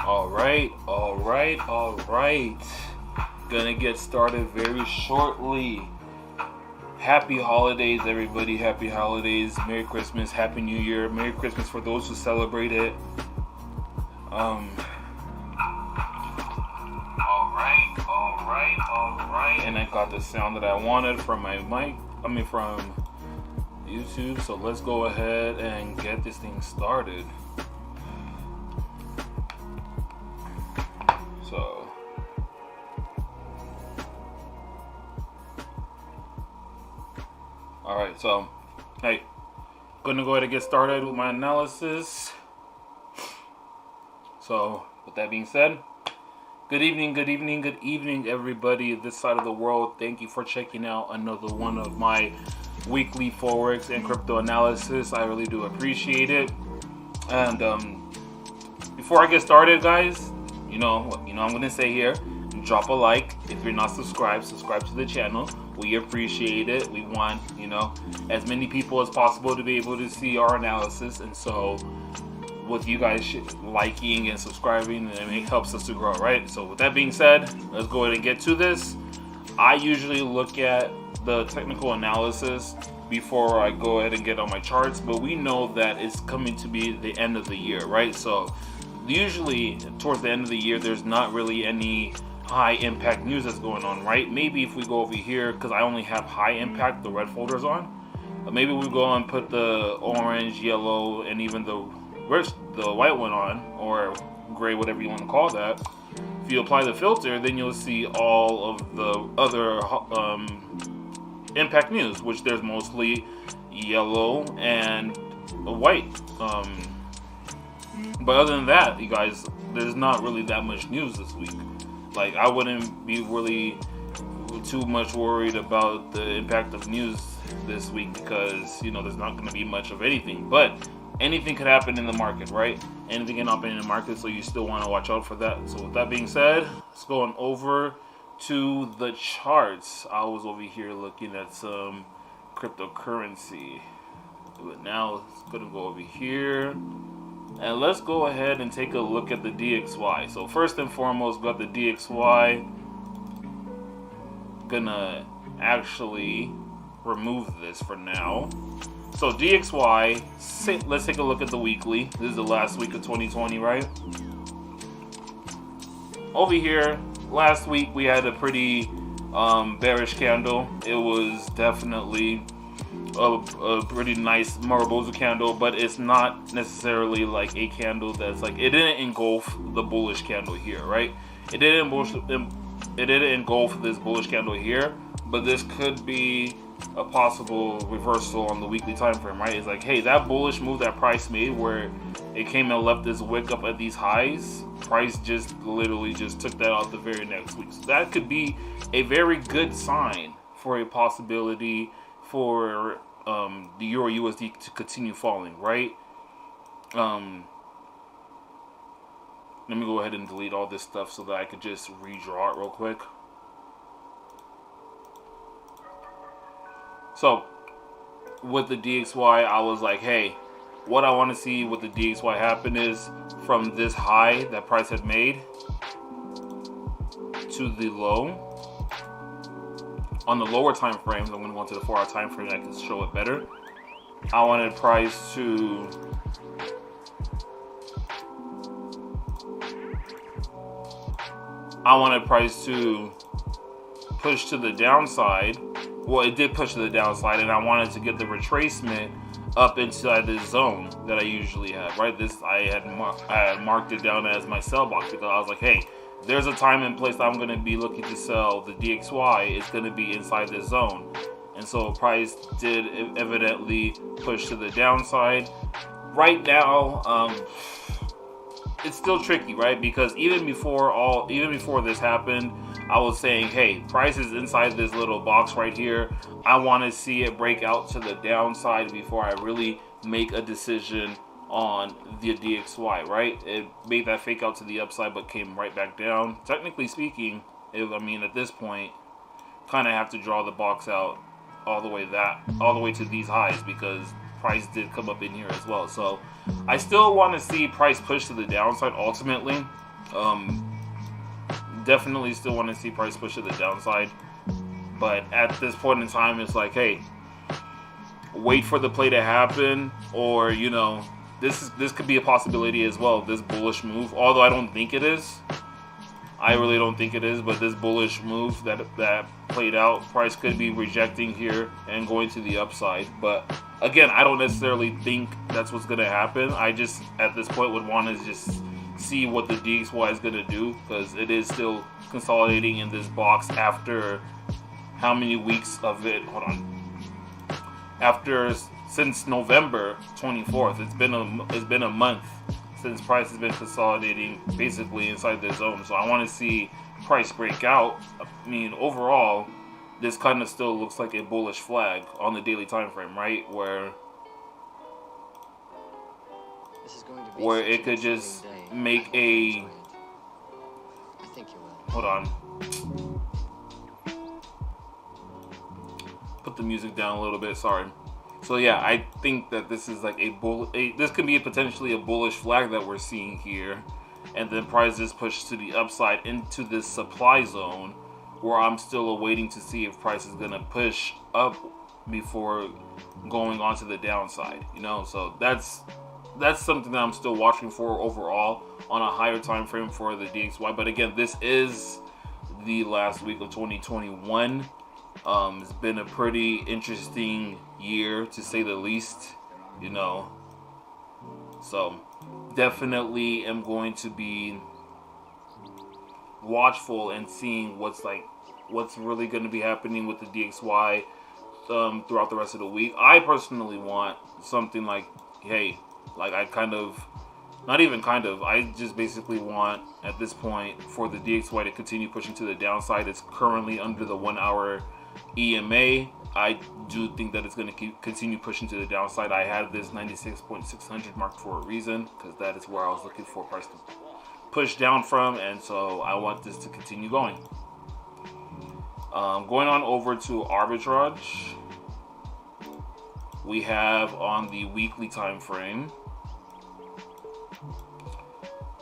All right. Gonna get started very shortly. Happy holidays, everybody. Happy holidays. Merry Christmas. Happy New Year. Merry Christmas for those who celebrate it. All right. And I got the sound that I wanted from my mic. From YouTube. So let's go ahead and get this thing started. So, all right. So, hey, gonna go ahead and get started with my analysis. So, with that being said, good evening, everybody this side of the world. Thank you for checking out another one of my weekly Forex and crypto analysis. I really do appreciate it. And before I get started, guys, you know, I'm gonna say here, drop a like. If you're not subscribed, subscribe to the channel. We appreciate it. We want, as many people as possible to be able to see our analysis, and so with you guys liking and subscribing, it helps us to grow, right? So with that being said, let's go ahead and get to this. I usually look at the technical analysis before I go ahead and get on my charts, but we know that it's coming to be the end of the year, right? So usually towards the end of the year, there's not really any high impact news that's going on, right? Maybe if we go over here, because I only have high impact, the red folders on, maybe we go and put the orange, yellow, and even the white one on, or gray, whatever you want to call that. If you apply the filter, then you'll see all of the other impact news, which there's mostly yellow and white. But other than that, you guys, there's not really that much news this week. Like, I wouldn't be really too much worried about the impact of news this week because, there's not going to be much of anything. But anything could happen in the market, right? Anything can happen in the market, so you still want to watch out for that. So with that being said, let's go on over to the charts. I was over here looking at some cryptocurrency. But now it's going to go over here. And let's go ahead and take a look at the DXY. So first and foremost, got the DXY. Gonna actually remove this for now. So DXY, let's take a look at the weekly. This is the last week of 2020, right? Over here, last week we had a pretty bearish candle. It was definitely a pretty nice Mariposa candle, but it's not necessarily like a candle that's like, it didn't engulf the bullish candle here, right? It didn't engulf this bullish candle here, but this could be a possible reversal on the weekly time frame, right? It's like, hey, that bullish move that price made where it came and left this wick up at these highs, price just literally just took that out the very next week. So that could be a very good sign for a possibility for the Euro USD to continue falling, right? Let me go ahead and delete all this stuff so that I could just redraw it real quick. So with the DXY, I was like, hey, what I want to see with the DXY happen is from this high that price had made to the low. On the lower time frames, I'm going to go into the 4-hour time frame. I can show it better. I wanted price to push to the downside. Well, it did push to the downside, and I wanted to get the retracement up inside this zone that I usually have, right? This I had marked it down as my sell box because I was like, hey, there's a time and place that I'm going to be looking to sell the DXY. It's going to be inside this zone. And so price did evidently push to the downside. Right now, it's still tricky, right? Because even before this happened, I was saying, hey, price is inside this little box right here. I want to see it break out to the downside before I really make a decision on the DXY, right? It made that fake out to the upside but came right back down. Technically speaking, at this point, kind of have to draw the box out all the way to these highs because price did come up in here as well. So I still want to see price push to the downside ultimately. Definitely still want to see price push to the downside, but at this point in time, it's like, hey, wait for the play to happen, or this could be a possibility as well. This bullish move, although I don't think it is. I really don't think it is, but this bullish move that played out, price could be rejecting here and going to the upside. But again, I don't necessarily think that's what's going to happen. I just, at this point, would want to just see what the DXY is going to do, because it is still consolidating in this box after how many weeks of it? Hold on. Since November 24th, it's been a month since price has been consolidating basically inside the zone. So I want to see price break out. I mean, overall, this kind of still looks like a bullish flag on the daily time frame, right? Where it could just make a... I think you will. Hold on. Put the music down a little bit, sorry. So yeah, I think that this is like this could be potentially a bullish flag that we're seeing here, and then price is pushed to the upside into this supply zone, where I'm still awaiting to see if price is gonna push up before going on to the downside. So that's something that I'm still watching for overall on a higher time frame for the DXY. But again, this is the last week of 2021. It's been a pretty interesting year, to say the least, so definitely am going to be watchful and seeing what's really going to be happening with the DXY throughout the rest of the week. I personally want something like, hey, I just basically want, at this point, for the DXY to continue pushing to the downside. It's currently under the 1 hour EMA. I do think that it's going to continue pushing to the downside. I had this 96.600 marked for a reason, because that is where I was looking for price to push down from, and so I want this to continue going. Going on over to arbitrage, we have on the weekly time frame.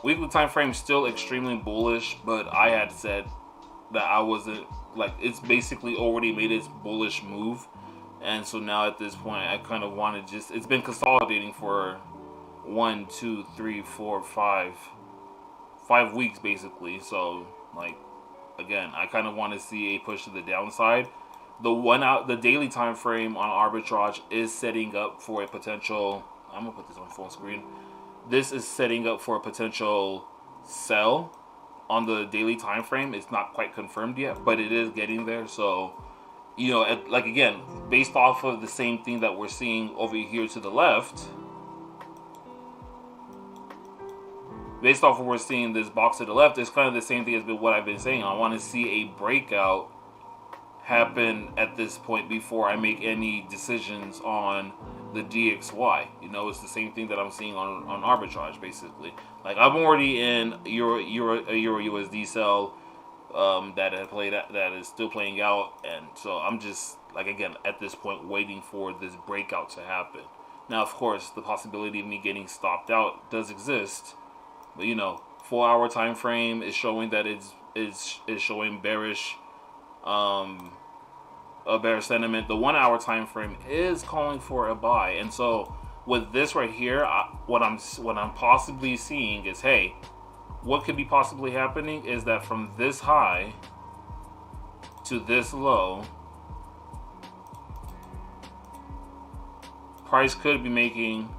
Weekly time frame still extremely bullish, but I had said that I wasn't, it's basically already made its bullish move, and so now at this point I kind of want to it's been consolidating for 1, 2, 3, 4, 5 weeks basically. So again, I kind of want to see a push to the downside. The daily time frame on arbitrage is setting up for a potential, I'm gonna put this on full screen. This is setting up for a potential sell on the daily time frame. It's not quite confirmed yet, but it is getting there. So, again, based off of the same thing that we're seeing over here to the left, based off of what we're seeing this box to the left, it's kind of the same thing as what I've been saying. I want to see a breakout happen at this point before I make any decisions on the DXY. It's the same thing that I'm seeing on arbitrage, basically. I'm already in Euro USD sell that is still playing out, and so I'm just again at this point waiting for this breakout to happen. Now, of course, the possibility of me getting stopped out does exist, but 4 hour time frame is showing that it's showing bearish. A bearish sentiment. The 1 hour time frame is calling for a buy, and so with this right here, what I'm possibly seeing is, hey, what could be possibly happening is that from this high to this low, price could be making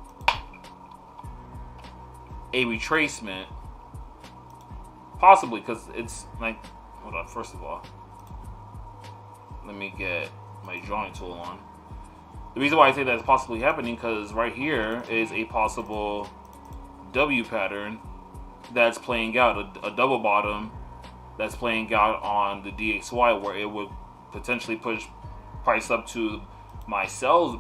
a retracement, possibly, because it's hold on, first of all, let me get my drawing tool on. The reason why I say that's possibly happening, because right here is a possible W pattern that's playing out, a double bottom that's playing out on the DXY, where it would potentially push price up to my sell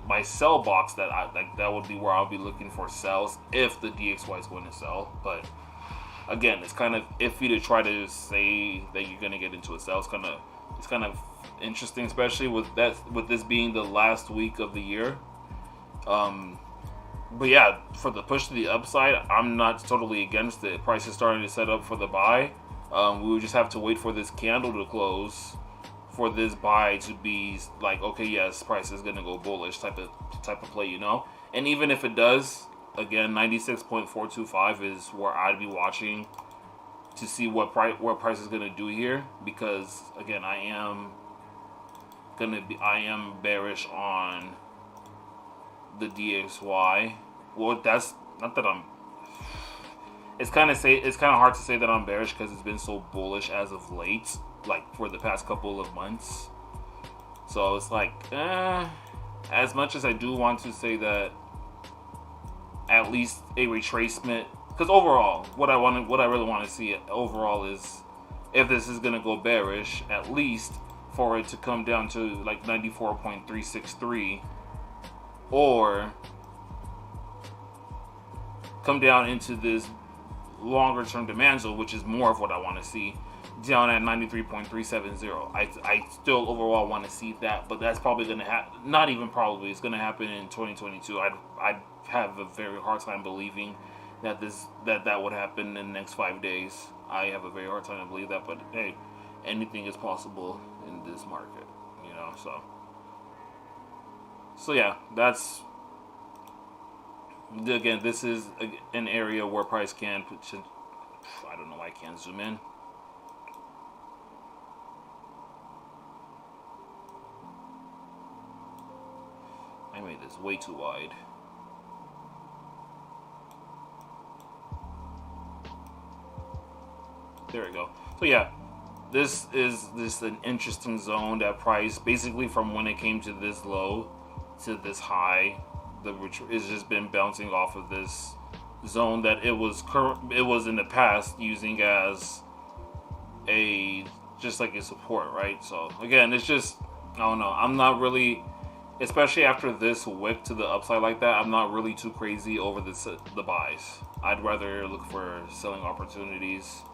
box. That would be where I'll be looking for sells if the DXY is going to sell. But again, it's kind of iffy to try to say that you're going to get into a sell. It's kind of interesting, especially with this being the last week of the year. But yeah, for the push to the upside, I'm not totally against it. Price is starting to set up for the buy. We would just have to wait for this candle to close for this buy to be like, okay, yes, price is gonna go bullish type of play, you know. And even if it does, again, 96.425 is where I'd be watching to see what price is gonna do here, because again, I am bearish on the DXY. Well, that's not that I'm. It's kind of hard to say that I'm bearish because it's been so bullish as of late, like for the past couple of months. So it's like, as much as I do want to say that at least a retracement, because overall, what I really want to see overall is if this is gonna go bearish, at least for it to come down to like 94.363, or come down into this longer term demand zone, which is more of what I want to see, down at 93.370. I still overall want to see that, but that's probably going to happen. Not even probably, it's going to happen in 2022. I'd have a very hard time believing that that would happen in the next 5 days. I have a very hard time to believe that, but hey, anything is possible in this market, you know. So yeah, that's, again, this is an area where price can, I don't know why I can't zoom in. I made this way too wide. There we go. So yeah, this is an interesting zone that price, basically from when it came to this low to this high, it's just been bouncing off of this zone that it was in the past using as just like a support, right? So again, it's just, I don't know, I'm not really, especially after this wick to the upside like that, I'm not really too crazy over the buys. I'd rather look for selling opportunities.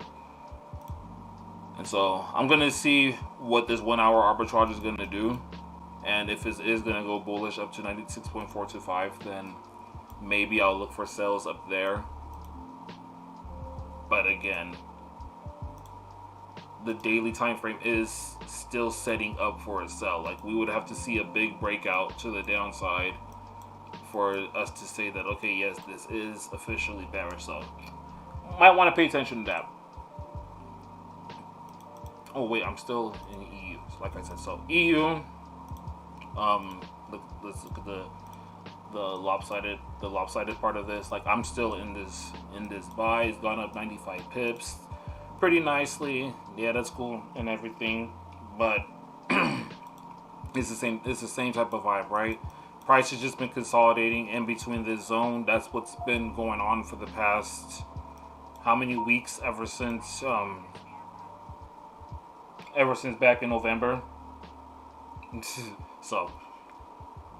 And so I'm gonna see what this 1 hour arbitrage is gonna do. And if it is going to go bullish up to 96.425, then maybe I'll look for sales up there. But again, the daily time frame is still setting up for a sell. Like, we would have to see a big breakout to the downside for us to say that, okay, yes, this is officially bearish. So might want to pay attention to that. Oh wait, I'm still in EU. Like I said, so EU. Let's look at the lopsided part of this. Like, I'm still in this buy. It's gone up 95 pips pretty nicely. Yeah, that's cool and everything, but it's the same type of vibe, right? Price has just been consolidating in between this zone. That's what's been going on for the past how many weeks, ever since back in November. So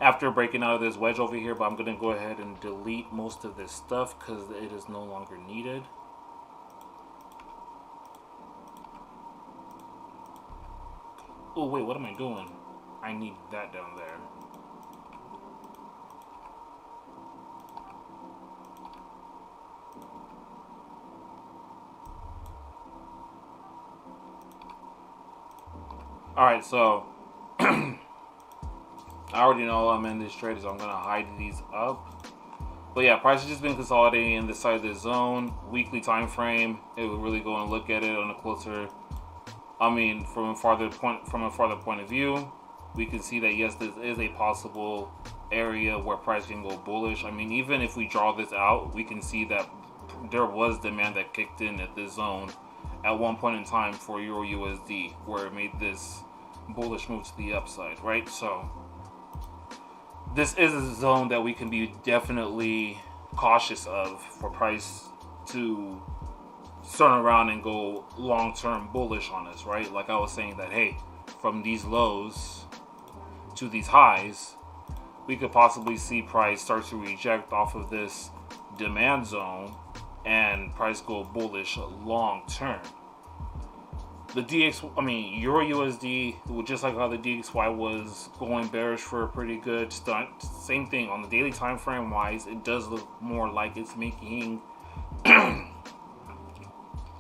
after breaking out of this wedge over here, but I'm going to go ahead and delete most of this stuff because it is no longer needed. Oh wait, what am I doing? I need that down there. Alright, so I already know I'm in this trade, so I'm going to hide these up. But yeah, price has just been consolidating in this side of the zone. Weekly time frame, it would really go and look at it on a closer, from a farther point of view. We can see that yes, this is a possible area where price can go bullish. I mean, even if we draw this out, we can see that there was demand that kicked in at this zone at one point in time for Euro USD, where it made this bullish move to the upside, right? So this is a zone that we can be definitely cautious of for price to turn around and go long-term bullish on us, right? Like I was saying that, hey, from these lows to these highs, we could possibly see price start to reject off of this demand zone and price go bullish long term. the Euro USD, just like how the DXY was going bearish for a pretty good stunt. Same thing on the daily time frame wise, it does look more like it's making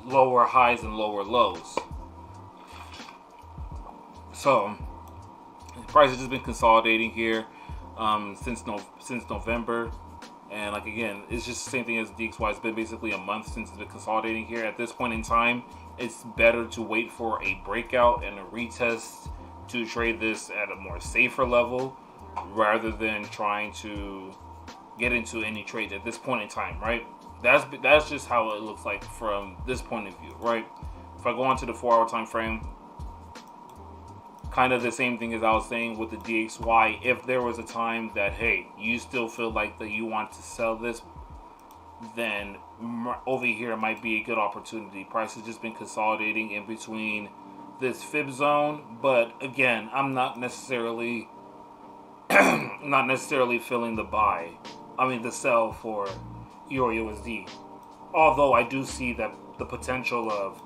lower highs and lower lows. So the price has just been consolidating here since November. And like again, it's just the same thing as DXY. It's been basically a month since it's been consolidating here. At this point in time, it's better to wait for a breakout and a retest to trade this at a more safer level rather than trying to get into any trade at this point in time, right? That's just how it looks like from this point of view, right? If I go on to the 4-hour time frame, kind of the same thing as I was saying with the DXY. If there was a time that, hey, you still feel like that you want to sell this, then over here might be a good opportunity. Price has just been consolidating in between this fib zone, but again, I'm not necessarily feeling the the sell for Euro USD. Although I do see that the potential of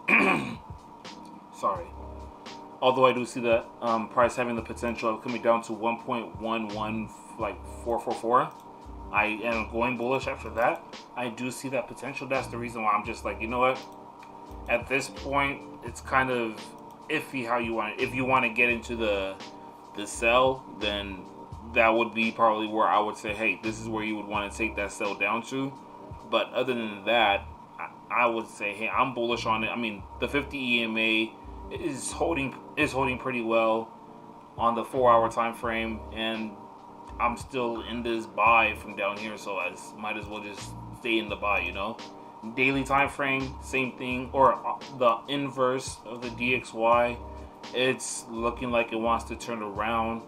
Although I do see that price having the potential of coming down to 1.11 I am going bullish after that. I do see that potential. That's the reason why I'm just like, you know what? At this point, it's kind of iffy how you want it. If you want to get into the sell, then that would be probably where I would say, hey, this is where you would want to take that sell down to. But other than that, I would say, hey, I'm bullish on it. I mean, the 50 EMA is holding pretty well on the 4-hour time frame, and I'm still in this buy from down here, so I might as well just stay in the buy, you know. Daily time frame, same thing, or the inverse of the DXY. It's looking like it wants to turn around.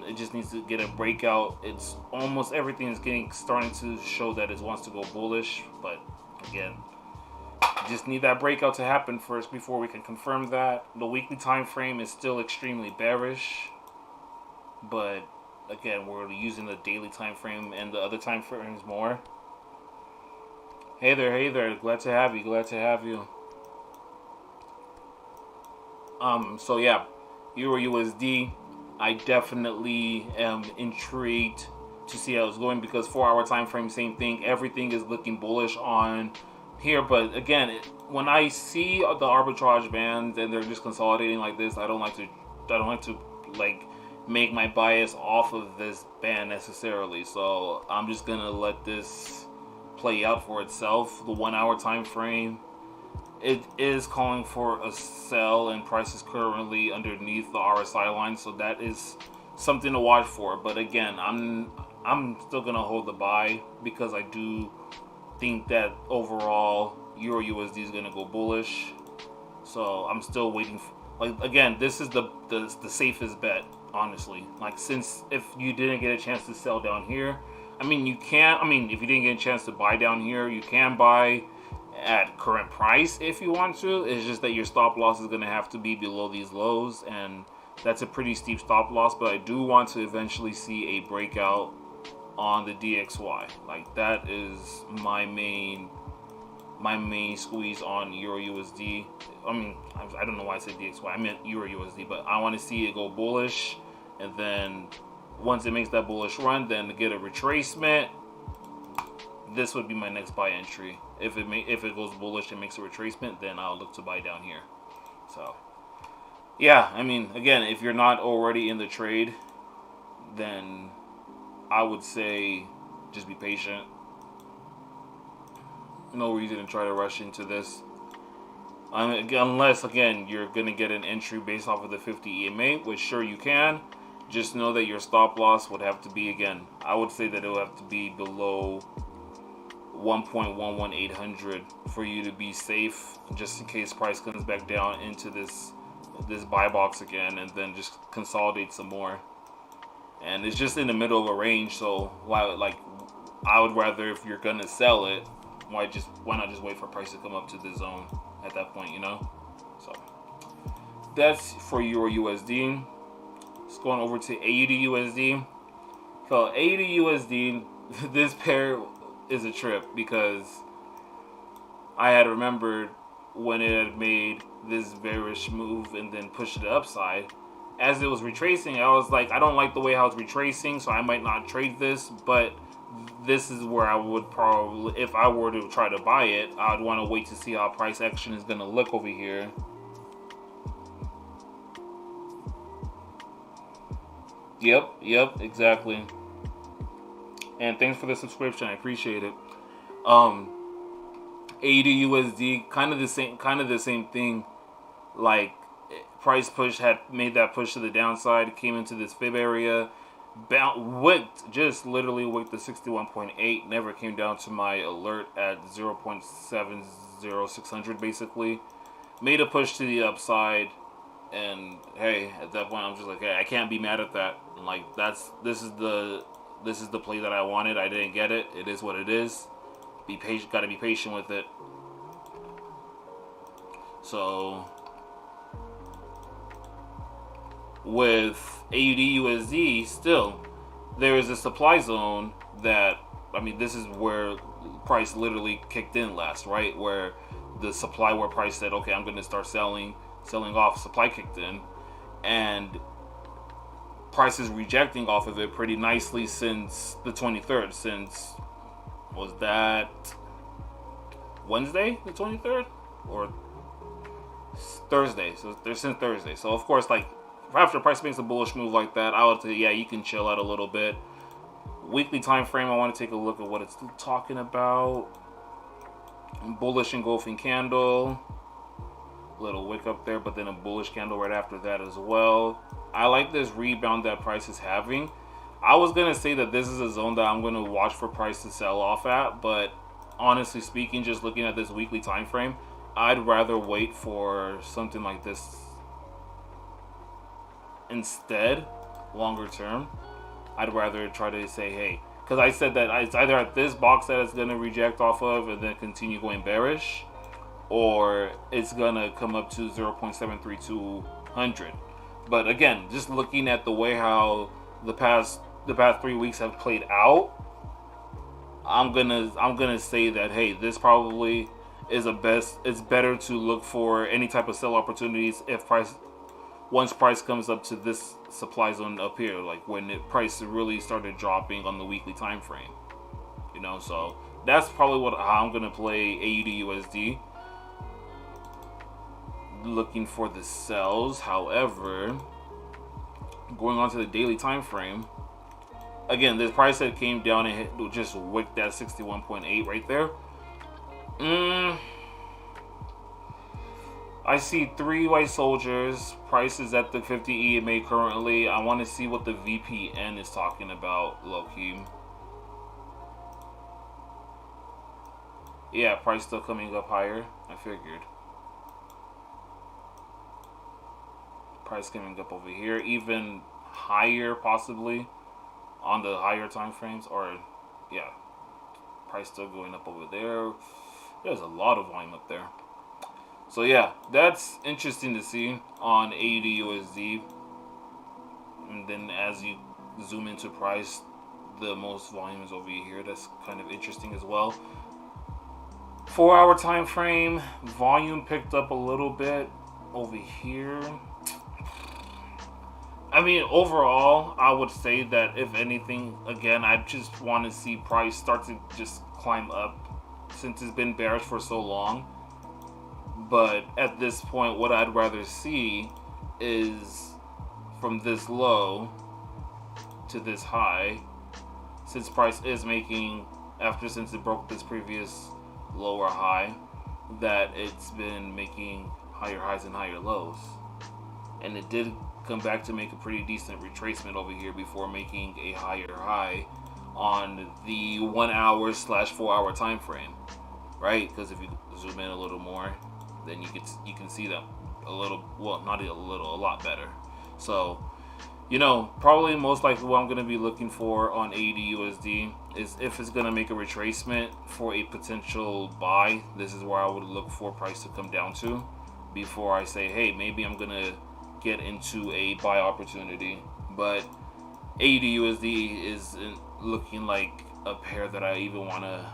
It just needs to get a breakout. It's almost everything is starting to show that it wants to go bullish, but again, just need that breakout to happen first before we can confirm that. The weekly time frame is still extremely bearish, but again, we're using the daily time frame and the other time frames more. Hey there. Glad to have you. So yeah, Euro USD, I definitely am intrigued to see how it's going because 4-hour time frame, same thing. Everything is looking bullish on here, but again, when I see the arbitrage bands and they're just consolidating like this, I don't like to make my bias off of this band necessarily. So I'm just gonna let this play out for itself. The 1-hour time frame, it is calling for a sell, and price is currently underneath the RSI line, so that is something to watch for. But again, I'm still gonna hold the buy because I do think that overall Euro USD is gonna go bullish. So I'm still waiting. Again, this is the safest bet, honestly. Since if you didn't get a chance to sell down here, if you didn't get a chance to buy down here, you can buy at current price if you want to. It's just that your stop loss is gonna have to be below these lows, and that's a pretty steep stop loss. But I do want to eventually see a breakout on the DXY. That is my main squeeze on Euro USD. I don't know why I said DXY. I meant Euro USD, but I want to see it go bullish, and then once it makes that bullish run, then to get a retracement, this would be my next buy entry. If it goes bullish and makes a retracement, then I'll look to buy down here. So yeah, again, if you're not already in the trade, then I would say just be patient. No reason to try to rush into this. Unless, again, you're going to get an entry based off of the 50 EMA, which sure you can. Just know that your stop loss would have to be, again, I would say that it will have to be below 1.11800 for you to be safe, just in case price comes back down into this buy box again and then just consolidate some more. And it's just in the middle of a range, so I would rather, if you're gonna sell it, why not just wait for price to come up to the zone at that point, you know? So that's for Euro USD. Let's go on over to AUD USD. So AUD USD, this pair is a trip because I had remembered when it had made this bearish move and then pushed to the upside. As it was retracing, I was like, I don't like the way how it's retracing, so I might not trade this, but this is where I would probably, if I were to try to buy it, I'd want to wait to see how price action is going to look over here. Yep, exactly. And thanks for the subscription, I appreciate it. AUD USD, kind of the same thing. Like, price push had made that push to the downside, came into this fib area, literally wicked the 61.8, never came down to my alert at 0.70600 basically. Made a push to the upside, and hey, at that point I'm just like, hey, I can't be mad at that. Like, this is the play that I wanted. I didn't get it. It is what it is. Be patient, gotta be patient with it. So with AUD USD, still there is a supply zone that, I mean, this is where price literally kicked in last, right? Where the supply, where price said, okay, I'm going to start selling off, supply kicked in, and price is rejecting off of it pretty nicely since the 23rd. Since, was that Wednesday, the 23rd? Or Thursday? So there's since Thursday. So of course, like, after price makes a bullish move like that, I would say, yeah, you can chill out a little bit. Weekly time frame, I want to take a look at what it's talking about. Bullish engulfing candle, little wick up there, but then a bullish candle right after that as well. I like this rebound that price is having. I was gonna say that this is a zone that I'm gonna watch for price to sell off at, but honestly speaking, just looking at this weekly time frame, I'd rather wait for something like this instead, longer term. I'd rather try to say, hey, because I said that it's either at this box that it's going to reject off of and then continue going bearish, or it's going to come up to 0.73200. But again, just looking at the way how the past 3 weeks have played out, I'm gonna say that, hey, this probably is it's better to look for any type of sell opportunities once price comes up to this supply zone up here, like when price really started dropping on the weekly time frame. You know, so that's probably how I'm gonna play AUD USD. Looking for the sells. However, going on to the daily time frame, again, this price that came down and just wicked that 61.8 right there. I see 3 white soldiers. Price is at the 50 EMA currently. I want to see what the VPN is talking about, low-key. Yeah, price still coming up higher. I figured. Price coming up over here, even higher possibly on the higher time frames. Or, yeah, price still going up over there. There's a lot of volume up there. So yeah, that's interesting to see on AUD USD. And then as you zoom into price, the most volume is over here. That's kind of interesting as well. 4-hour time frame, volume picked up a little bit over here. I mean, overall, I would say that if anything, again, I just want to see price start to just climb up since it's been bearish for so long. But at this point, what I'd rather see is from this low to this high, since price is making, since it broke this previous lower high, that it's been making higher highs and higher lows. And it did come back to make a pretty decent retracement over here before making a higher high on the 1 hour / 4 hour time frame, right? Because if you zoom in a little more, then you can see them a little, well, not a little, a lot better. So, you know, probably most likely what I'm going to be looking for on AUD USD is if it's going to make a retracement for a potential buy. This is where I would look for price to come down to before I say, hey, maybe I'm going to get into a buy opportunity. But AUD USD is looking like a pair that I even want to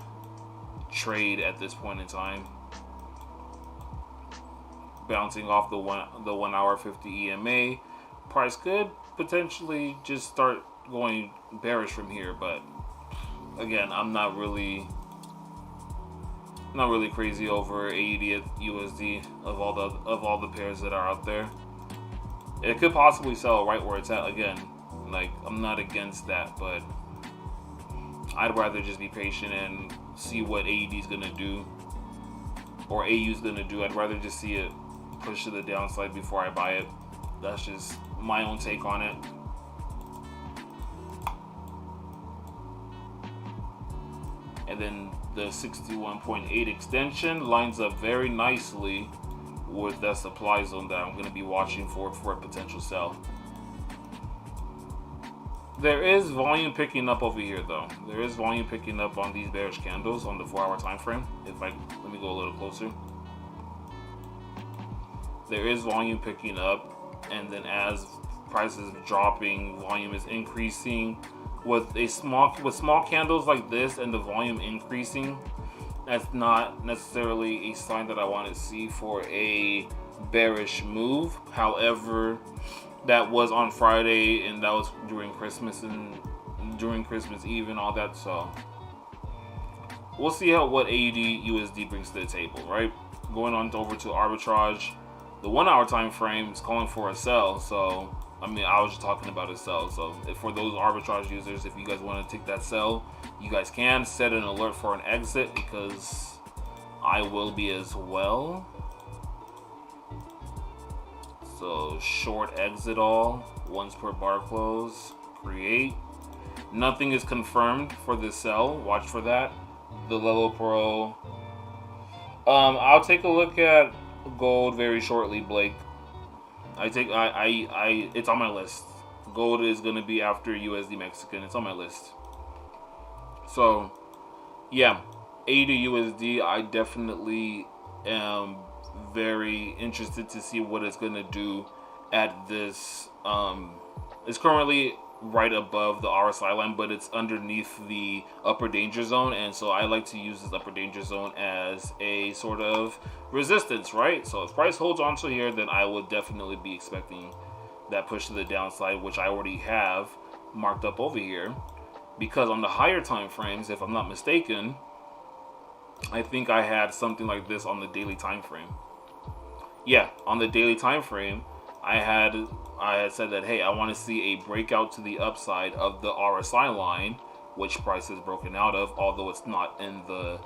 trade at this point in time. bouncing off the 1 hour 50 EMA. Price could potentially just start going bearish from here, but again, I'm not really crazy over AUD USD of all the pairs that are out there. It could possibly sell right where it's at again. Like, I'm not against that, but I'd rather just be patient and see what AUD is gonna do, or AU is gonna do. I'd rather just see it push to the downside before I buy it. That's just my own take on it. And then the 61.8 extension lines up very nicely with that supply zone that I'm going to be watching for a potential sell. There is volume picking up over here though. There is volume picking up on these bearish candles on the 4-hour time frame. Let me go a little closer. There is volume picking up, and then as prices dropping, volume is increasing. With small candles like this and the volume increasing, that's not necessarily a sign that I want to see for a bearish move. However, that was on Friday, and that was during Christmas Eve and all that. So we'll see what AUD USD brings to the table, right? Going on over to arbitrage, the 1 hour time frame is calling for a sell. So I mean, I was just talking about a sell. So for those arbitrage users, if you guys want to take that sell, you guys can set an alert for an exit, because I will be as well. So short exit all, once per bar close, create. Nothing is confirmed for the sell. Watch for that. The Lelo Pro. I'll take a look at gold very shortly, Blake. It's on my list. Gold is going to be after USD Mexican. It's on my list. So, yeah, AUD USD, I definitely am very interested to see what it's going to do at this. It's currently right above the RSI line, but it's underneath the upper danger zone, and so I like to use this upper danger zone as a sort of resistance, right? So if price holds on to here, then I would definitely be expecting that push to the downside, which I already have marked up over here, because on the higher time frames, if I'm not mistaken, I think I had something like this on the daily time frame. Yeah, on the daily time frame, I had said that, hey, I want to see a breakout to the upside of the RSI line, which price is broken out of, although it's not in the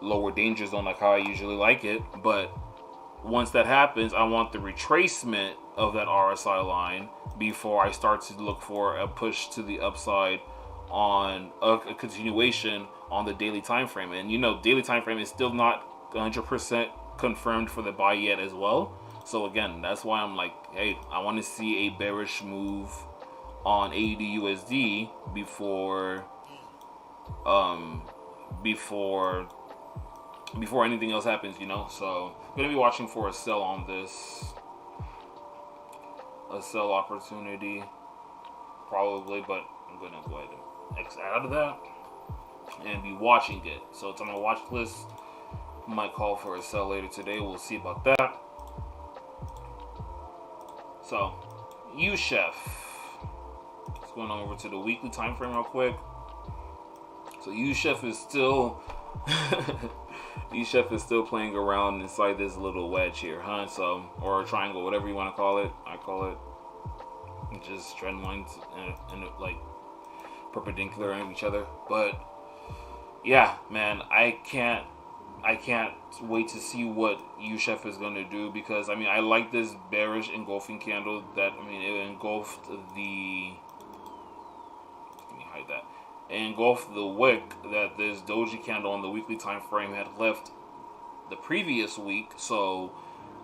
lower danger zone like how I usually like it. But once that happens, I want the retracement of that RSI line before I start to look for a push to the upside on a continuation on the daily time frame. And you know, daily time frame is still not 100% confirmed for the buy yet as well. So again, that's why I'm like, hey, I want to see a bearish move on AUD USD before anything else happens, you know. So I'm gonna be watching for a sell on this, a sell opportunity probably, but I'm gonna go ahead and exit out of that and be watching it. So it's on my watch list. Might call for a sell later today. We'll see about that. So, UChef. Let's go on over to the weekly time frame real quick. So UChef is still UChef is still playing around inside this little wedge here, huh? So, or a triangle, whatever you want to call it. I call it just trend lines and like perpendicular on each other. But yeah, man, I can't wait to see what UChef is going to do, because I mean, I like this bearish engulfing candle that, I mean, it engulfed the, let me hide that, it engulfed the wick that this doji candle on the weekly time frame had left the previous week. So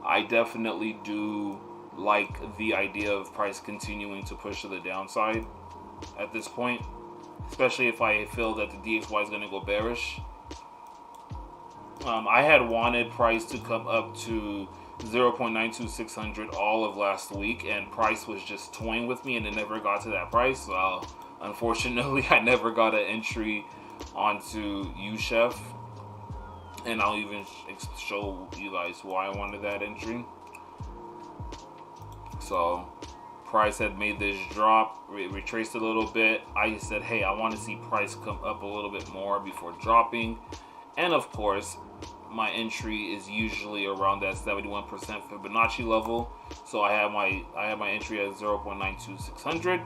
I definitely do like the idea of price continuing to push to the downside at this point, especially if I feel that the DXY is going to go bearish. I had wanted price to come up to 0.92600 all of last week, and price was just toying with me, and it never got to that price. So unfortunately, I never got an entry onto UChef, and I'll even show you guys why I wanted that entry. So price had made this drop, retraced a little bit. I said, hey, I want to see price come up a little bit more before dropping. And of course, my entry is usually around that 71% Fibonacci level. So I have my entry at 0.92600.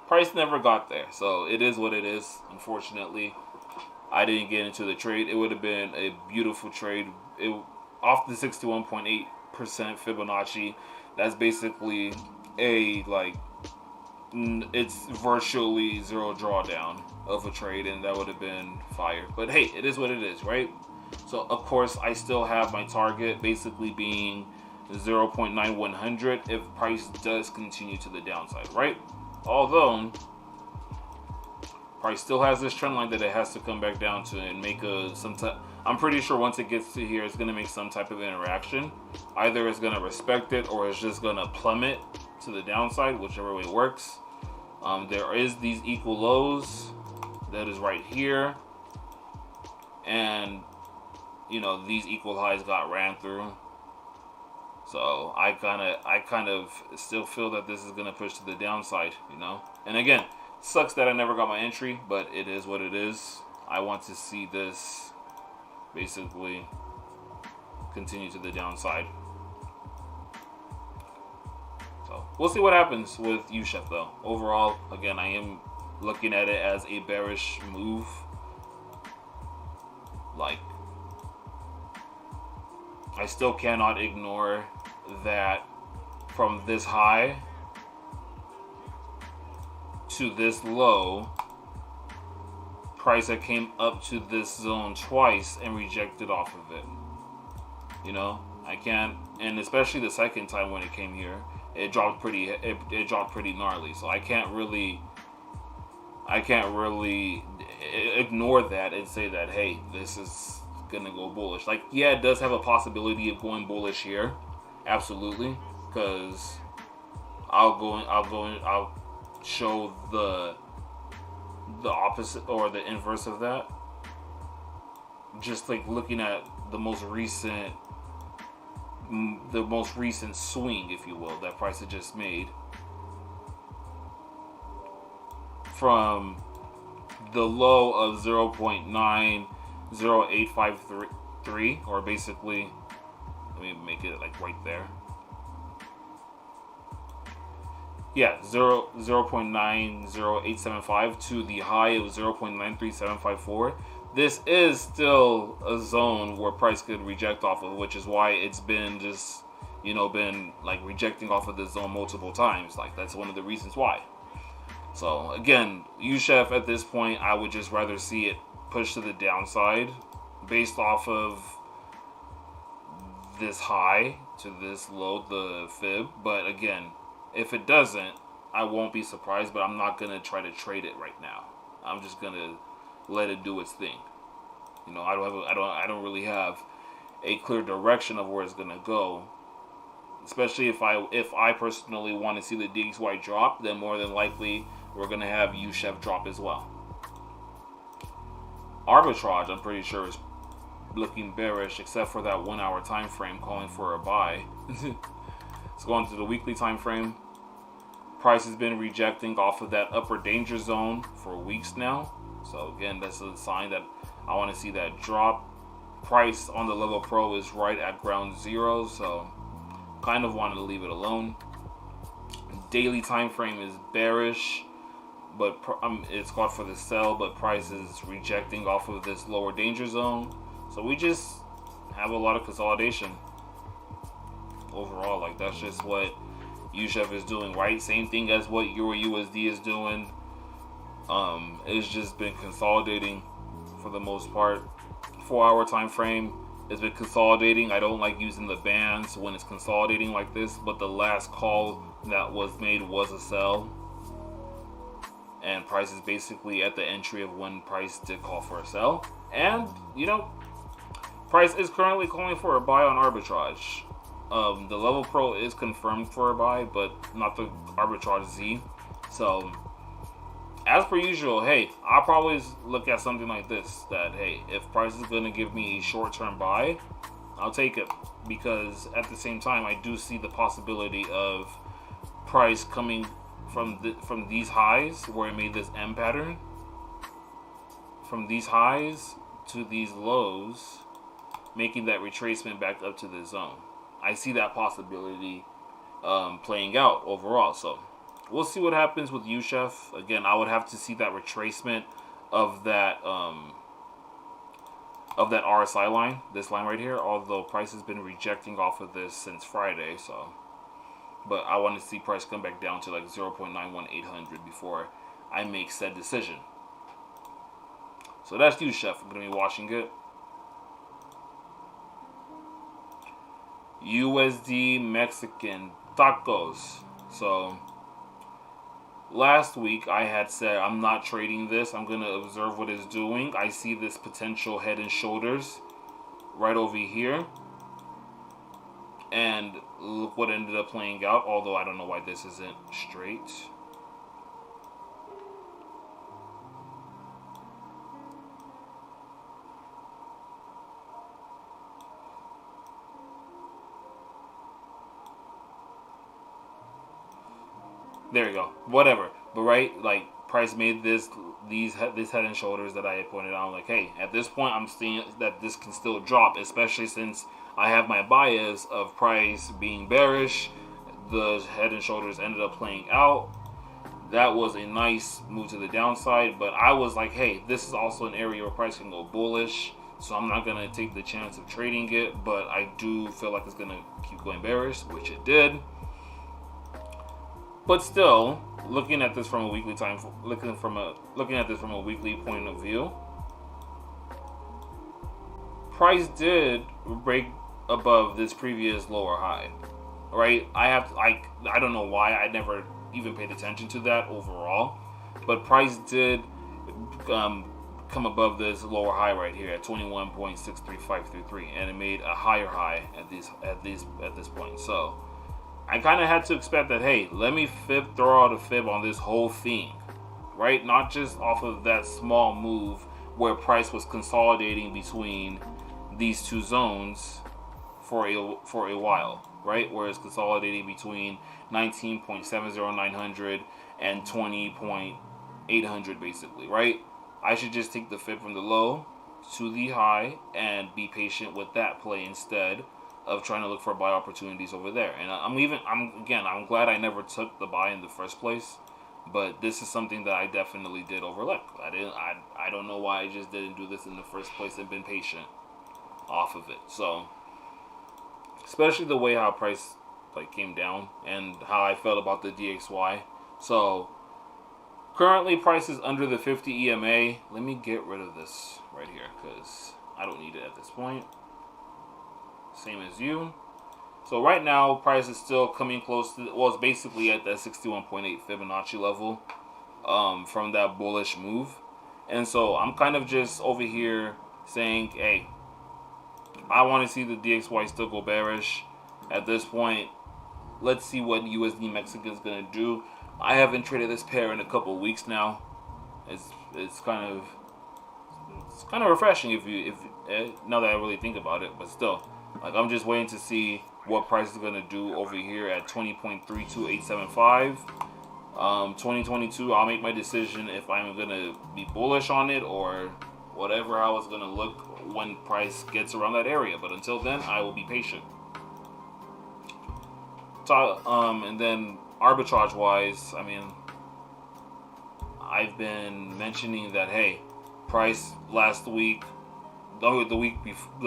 Price never got there, so it is what it is. Unfortunately, I didn't get into the trade. It would have been a beautiful trade. Off the 61.8% Fibonacci, that's basically it's virtually zero drawdown of a trade, and that would have been fire. But hey, it is what it is, right? So of course I still have my target basically being 0.9100 if price does continue to the downside, right? Although price still has this trend line that it has to come back down to and make I'm pretty sure once it gets to here, it's going to make some type of interaction. Either it's going to respect it or it's just going to plummet to the downside, whichever way it works. There is these equal lows that is right here, and you know, these equal highs got ran through. So I kind of still feel that this is gonna push to the downside, you know. And again, sucks that I never got my entry, but it is what it is. I want to see this basically continue to the downside. So we'll see what happens with USHEF though. Overall, again, I am looking at it as a bearish move. Like, I still cannot ignore that from this high to this low, price that came up to this zone twice and rejected off of it. You know, I can't, and especially the second time when it came here, it dropped pretty gnarly. So I can't really ignore that and say that, hey, this is gonna go bullish. Like, yeah, it does have a possibility of going bullish here, absolutely, because I'll show the opposite or the inverse of that. Just like looking at the most recent swing, if you will, that price had just made from the low of 0.90853, or basically, let me make it like right there. Yeah, 0.90875 to the high of 0.93754. This is still a zone where price could reject off of, which is why it's been just, you know, been like rejecting off of this zone multiple times. Like, that's one of the reasons why. So again, USHEF at this point, I would just rather see it push to the downside based off of this high to this low, the fib. But again, if it doesn't, I won't be surprised, but I'm not going to try to trade it right now. I'm just going to let it do its thing. You know, I don't really have a clear direction of where it's going to go. Especially if I personally want to see the DXY drop, then more than likely we're going to have USHEF drop as well. Arbitrage, I'm pretty sure, is looking bearish, except for that 1 hour time frame calling for a buy. Let's go on to the weekly time frame. Price has been rejecting off of that upper danger zone for weeks now. So again, that's a sign that I want to see that drop. Price on the level pro is right at ground zero, so kind of wanted to leave it alone. Daily time frame is bearish, but it's called for the sell, but price is rejecting off of this lower danger zone. So we just have a lot of consolidation overall. Like, that's just what USHEF is doing, right? Same thing as what Euro USD is doing. It's just been consolidating for the most part. 4 hour time frame has been consolidating. I don't like using the bands when it's consolidating like this, but the last call that was made was a sell, and price is basically at the entry of when price did call for a sell. And you know, price is currently calling for a buy on arbitrage. The level pro is confirmed for a buy, but not the arbitrage Z. So as per usual, hey, I'll probably look at something like this, that hey, if price is going to give me a short-term buy, I'll take it. because at the same time I do see the possibility of price coming from these highs where it made this M pattern, from these highs to these lows, making that retracement back up to the zone. I see that possibility playing out overall. So we'll see what happens with USHF. Again, I would have to see that retracement of that RSI line, this line right here. Although price has been rejecting off of this since Friday, so. But I want to see price come back down to like 0.91800 before I make said decision. So that's USHF. I'm going to be watching it. USD Mexican tacos. So last week I had said I'm not trading this. I'm going to observe what it's doing. I see this potential head and shoulders right over here. And look what ended up playing out. Although I don't know why this isn't straight. There you go. Whatever. But right, like price made this head and shoulders that I had pointed out. I'm like, hey, at this point, I'm seeing that this can still drop, especially since I have my bias of price being bearish. The head and shoulders ended up playing out. That was a nice move to the downside, but I was like, hey, this is also an area where price can go bullish, so I'm not going to take the chance of trading it, but I do feel like it's going to keep going bearish, which it did. But still, looking at this from a weekly looking at this from a weekly point of view, price did break above this previous lower high, right? I don't know why I never even paid attention to that overall, but price did come above this lower high right here at 21.63533, and it made a higher high at this point. So I kind of had to expect that, hey, let me throw out a fib on this whole thing, right? Not just off of that small move where price was consolidating between these two zones for a while, right? Where it's consolidating between 19.70900 and 20.800 basically, right? I should just take the fib from the low to the high and be patient with that play instead of trying to look for buy opportunities over there. And I'm glad I never took the buy in the first place, but this is something that I definitely did overlook. I don't know why I just didn't do this in the first place and been patient off of it. So especially the way how price like came down and how I felt about the DXY. So currently price is under the 50 EMA. Let me get rid of this right here because I don't need it at this point. Same as you. So right now price is still coming close to, well, it's basically at that 61.8 Fibonacci level from that bullish move. And so I'm kind of just over here saying, hey, I want to see the DXY still go bearish at this point. Let's see what USD Mexican is going to do. I haven't traded this pair in a couple of weeks now. It's kind of refreshing if now that I really think about it, but still, like, I'm just waiting to see what price is going to do over here at 20.32875. 2022, I'll make my decision if I'm going to be bullish on it or whatever I was going to look when price gets around that area. But until then, I will be patient. And then arbitrage wise, I mean, I've been mentioning that, hey, price last week, the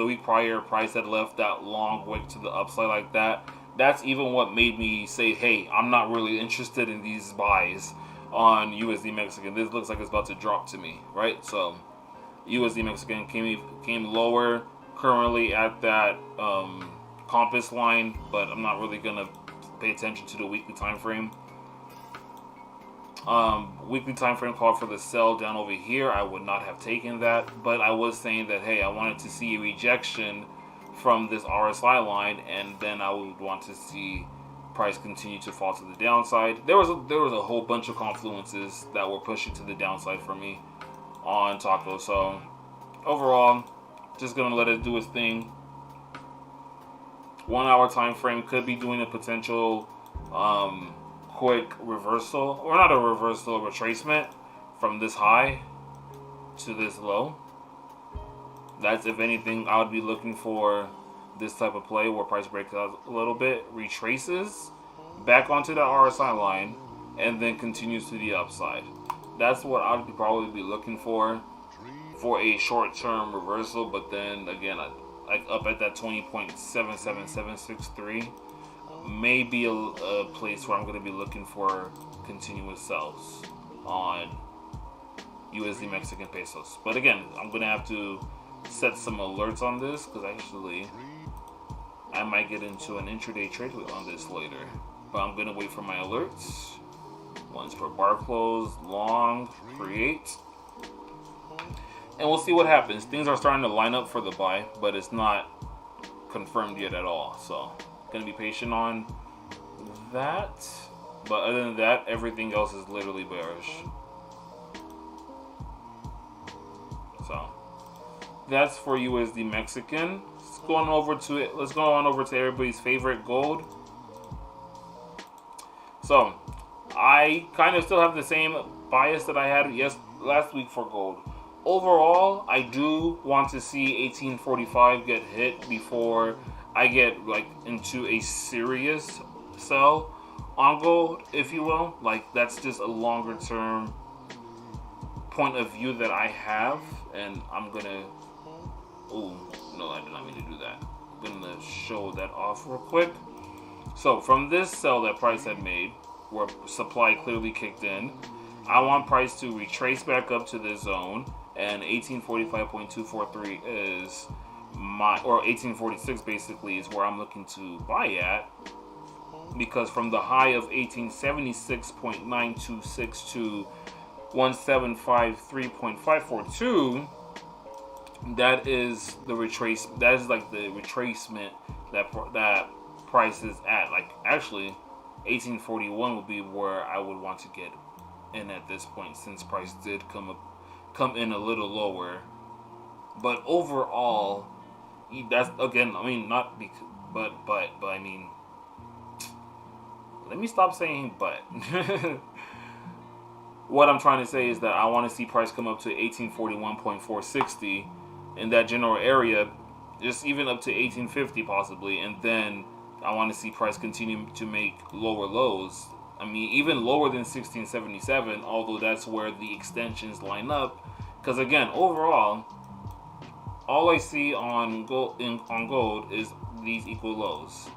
week prior, price had left that long wick to the upside like that. That's even what made me say, hey, I'm not really interested in these buys on USD Mexican. This looks like it's about to drop to me, right? So USD Mexican came lower, currently at that compass line, but I'm not really gonna pay attention to the weekly time frame. Weekly time frame called for the sell down over here. I would not have taken that, but I was saying that, hey, I wanted to see a rejection from this RSI line, and then I would want to see price continue to fall to the downside. There was a whole bunch of confluences that were pushing to the downside for me on Taco. So overall, just gonna let it do its thing. 1 hour time frame could be doing a potential quick reversal, or not a reversal, a retracement from this high to this low. That's, if anything, I would be looking for this type of play where price breaks out a little bit, retraces back onto the RSI line, and then continues to the upside. That's what I'd probably be looking for a short-term reversal. But then again, like up at that 20.77763 may be a place where I'm going to be looking for continuous sells on USD Mexican pesos. But again, I'm going to have to set some alerts on this, because actually I might get into an intraday trade on this later. But I'm going to wait for my alerts. Once per bar close, long, create. And we'll see what happens. Things are starting to line up for the buy, but it's not confirmed yet at all. So, going to be patient on that. But other than that, everything else is literally bearish. So, that's for USD Mexican. Let's go on over to it. Let's go on over to everybody's favorite, gold. So, I kind of still have the same bias that I had last week for gold. Overall, I do want to see 1845 get hit before I get like into a serious sell on gold, if you will. Like, that's just a longer term point of view that I have, and I'm gonna. Oh no, I did not mean to do that. I'm gonna show that off real quick. So from this sell that price had made, where supply clearly kicked in, I want price to retrace back up to this zone, and 1845.243 is my, or 1846 basically is where I'm looking to buy at, because from the high of 1876.926 to 1753.542, that is the retrace. That is like the retracement that price is at. Like, actually, 1841 would be where I would want to get in at this point, since price did come in a little lower. But overall, that's, again, I mean, not because, but I mean, let me stop saying but. What I'm trying to say is that I want to see price come up to 1841.460 in that general area, just even up to 1850 possibly, and then I want to see price continue to make lower lows. I mean, even lower than 1677, although that's where the extensions line up. Because again, overall, all I see on gold is these equal lows.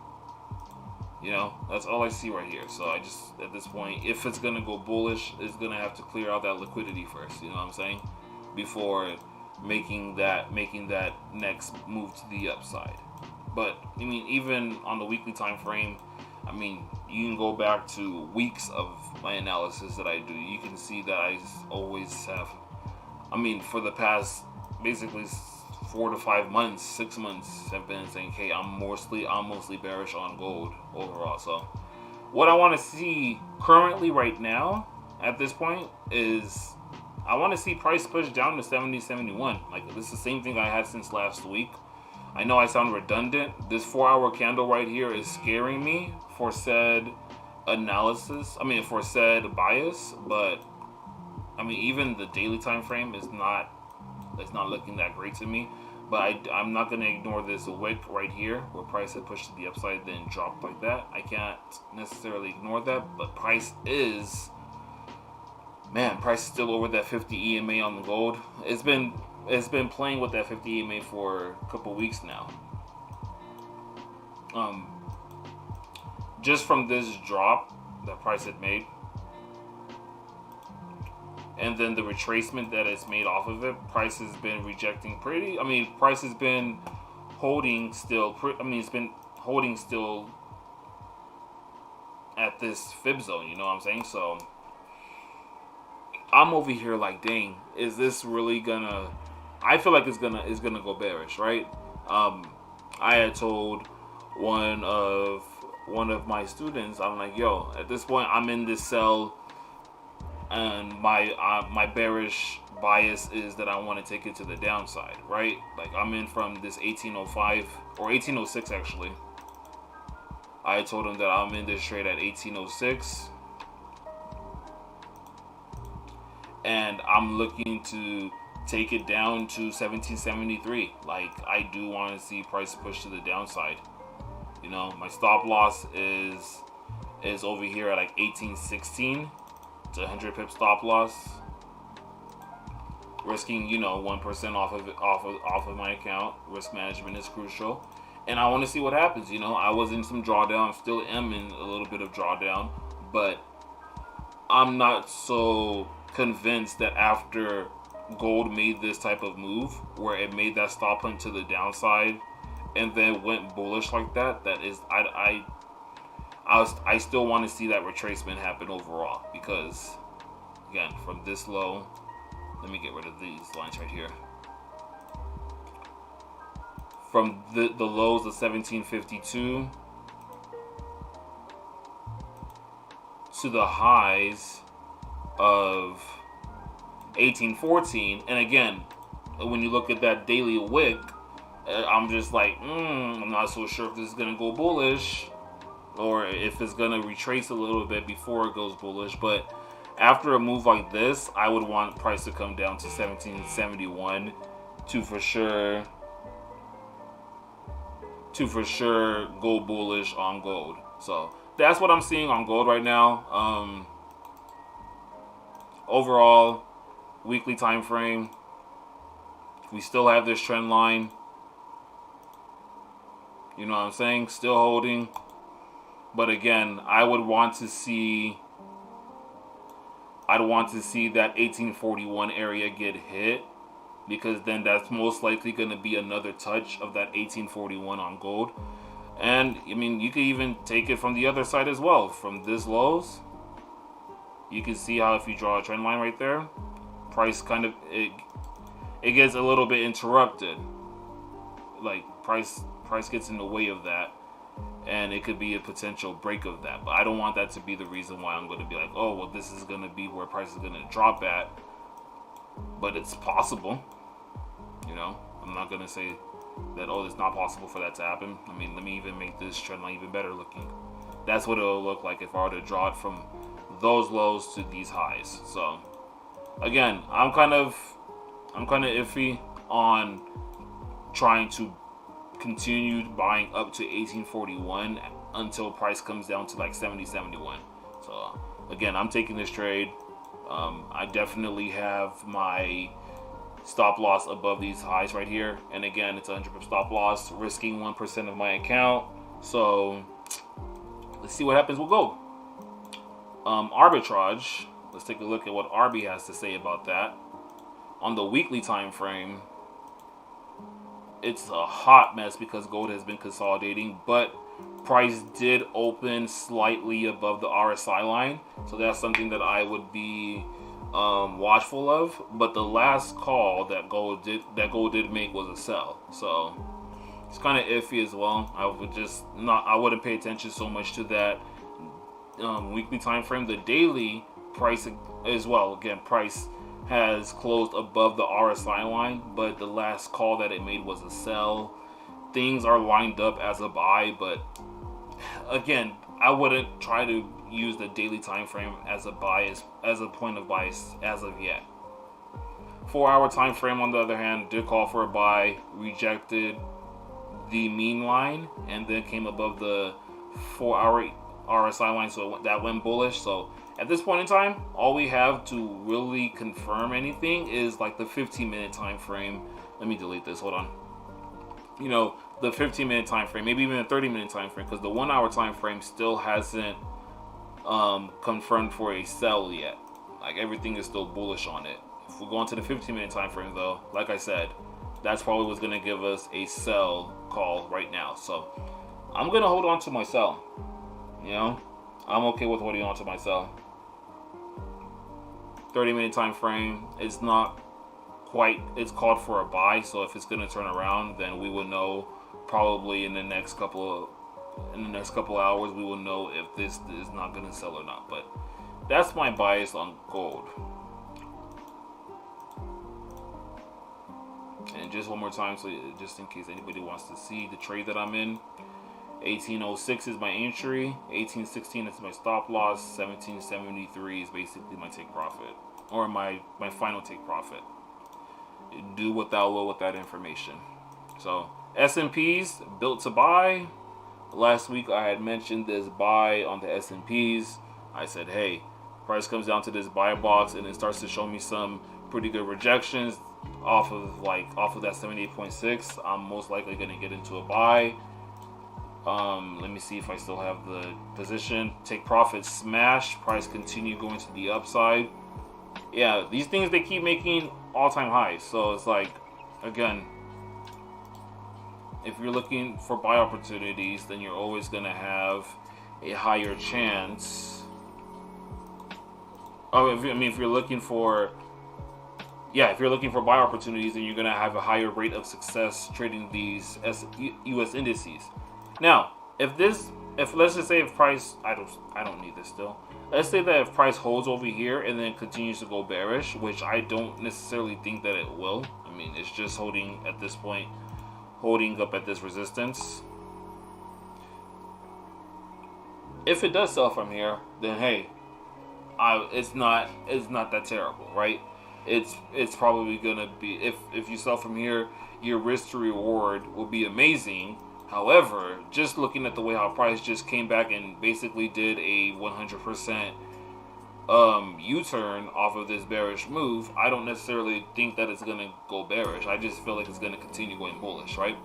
You know, that's all I see right here. So I just, at this point, if it's gonna go bullish, it's gonna have to clear out that liquidity first. You know what I'm saying? Before making that next move to the upside. But I mean, even on the weekly time frame, I mean, you can go back to weeks of my analysis that I do. You can see that I always have, I mean, for the past basically 4 to 5 months, 6 months, have been saying, hey, I'm mostly bearish on gold overall. So what I want to see currently right now at this point is I want to see price push down to 70.71. Like, this is the same thing I had since last week. I know I sound redundant. This 4-hour candle right here is scaring me for said analysis. I mean, for said bias. But I mean, even the daily time frame is not looking that great to me. But I'm not going to ignore this wick right here where price had pushed to the upside, then dropped like that. I can't necessarily ignore that. But price is still over that 50 EMA on the gold. It's been playing with that 50 EMA for a couple weeks now. Just from this drop that price had made, and then the retracement that it's made off of it, price has been rejecting pretty. I mean, price has been holding still. It's been holding still at this fib zone. You know what I'm saying? So I'm over here like, dang, is this really gonna? I feel like it's gonna go bearish, right? I had told one of my students, I'm like, yo, at this point, I'm in this sell, and my bearish bias is that I want to take it to the downside, right? Like, I'm in from this 1805 or 1806 actually, I told him that I'm in this trade at 1806. And I'm looking to take it down to 1773. Like, I do want to see price push to the downside. You know, my stop loss is over here at like 1816. It's a 100 pip stop loss. Risking, you know, 1% off of my account. Risk management is crucial. And I want to see what happens. You know, I was in some drawdown. Still am in a little bit of drawdown, but I'm not so convinced that after gold made this type of move where it made that stop hunt to the downside and then went bullish like that, that is, I still want to see that retracement happen overall, because again, from this low, let me get rid of these lines right here. From the lows of 1752 to the highs of 1814, and again, when you look at that daily wick, I'm just like, I'm not so sure if this is gonna go bullish or if it's gonna retrace a little bit before it goes bullish. But after a move like this, I would want price to come down to 1771 to for sure go bullish on gold. So that's what I'm seeing on gold right now. Overall, weekly time frame, we still have this trend line. You know what I'm saying? Still holding. But again, I'd want to see that 1841 area get hit, because then that's most likely going to be another touch of that 1841 on gold. And I mean, you could even take it from the other side as well. From this lows, you can see how if you draw a trend line right there, price kind of, it gets a little bit interrupted. Like price gets in the way of that, and it could be a potential break of that. But I don't want that to be the reason why I'm going to be like, oh, well, this is going to be where price is going to drop at. But it's possible. You know, I'm not going to say that, oh, it's not possible for that to happen. I mean, let me even make this trend line even better looking. That's what it'll look like if I were to draw it from those lows to these highs. So again, I'm kind of iffy on trying to continue buying up to 1841 until price comes down to like 70-71. So again, I'm taking this trade. I definitely have my stop loss above these highs right here, and again, it's a 100% stop loss, risking 1% of my account. So let's see what happens with gold. Arbitrage, let's take a look at what Arby has to say about that. On the weekly time frame, it's a hot mess because gold has been consolidating, but price did open slightly above the RSI line, so that's something that I would be watchful of. But the last call that gold did make was a sell, so it's kind of iffy as well. I wouldn't pay attention so much to that weekly time frame. The daily price as well, again, price has closed above the RSI line, but the last call that it made was a sell. Things are lined up as a buy, but again, I wouldn't try to use the daily time frame as a bias, as a point of bias as of yet. 4-hour time frame, on the other hand, did call for a buy, rejected the mean line, and then came above the 4-hour RSI line, so that went bullish. So at this point in time, all we have to really confirm anything is like the 15-minute time frame. Let me delete this. Hold on. You know, the 15-minute time frame, maybe even a 30-minute time frame, because the 1-hour time frame still hasn't confirmed for a sell yet. Like, everything is still bullish on it. If we go into the 15-minute time frame, though, like I said, that's probably what's going to give us a sell call right now. So I'm going to hold on to my sell. You know, I'm okay with holding on to my sell. 30-minute time frame is not quite, it's called for a buy, so if it's going to turn around, then we will know probably in the next couple hours, we will know if this is not going to sell or not. But that's my bias on gold. And just one more time, so just in case anybody wants to see the trade that I'm in, 1806 is my entry. 1816 is my stop loss. 1773 is basically my take profit, or my final take profit. Do what thou will with that information. So S&Ps built to buy. Last week I had mentioned this buy on the S&Ps. I said, hey, price comes down to this buy box and it starts to show me some pretty good rejections off of that 78.6. I'm most likely going to get into a buy. Let me see if I still have the position. Take profit, smash. Price continue going to the upside. Yeah, these things, they keep making all-time highs. So it's like, again, if you're looking for buy opportunities, then you're always going to have a higher chance. If you're looking for buy opportunities, then you're going to have a higher rate of success trading these U.S. indices. Now, if let's just say if price, I don't need this still. Let's say that if price holds over here and then continues to go bearish, which I don't necessarily think that it will. I mean, it's just holding at this point, holding up at this resistance. If it does sell from here, then hey, it's not that terrible, right? It's probably gonna be, if you sell from here, your risk to reward will be amazing. However, just looking at the way how price just came back and basically did a 100% U-turn off of this bearish move, I don't necessarily think that it's going to go bearish. I just feel like it's going to continue going bullish, right?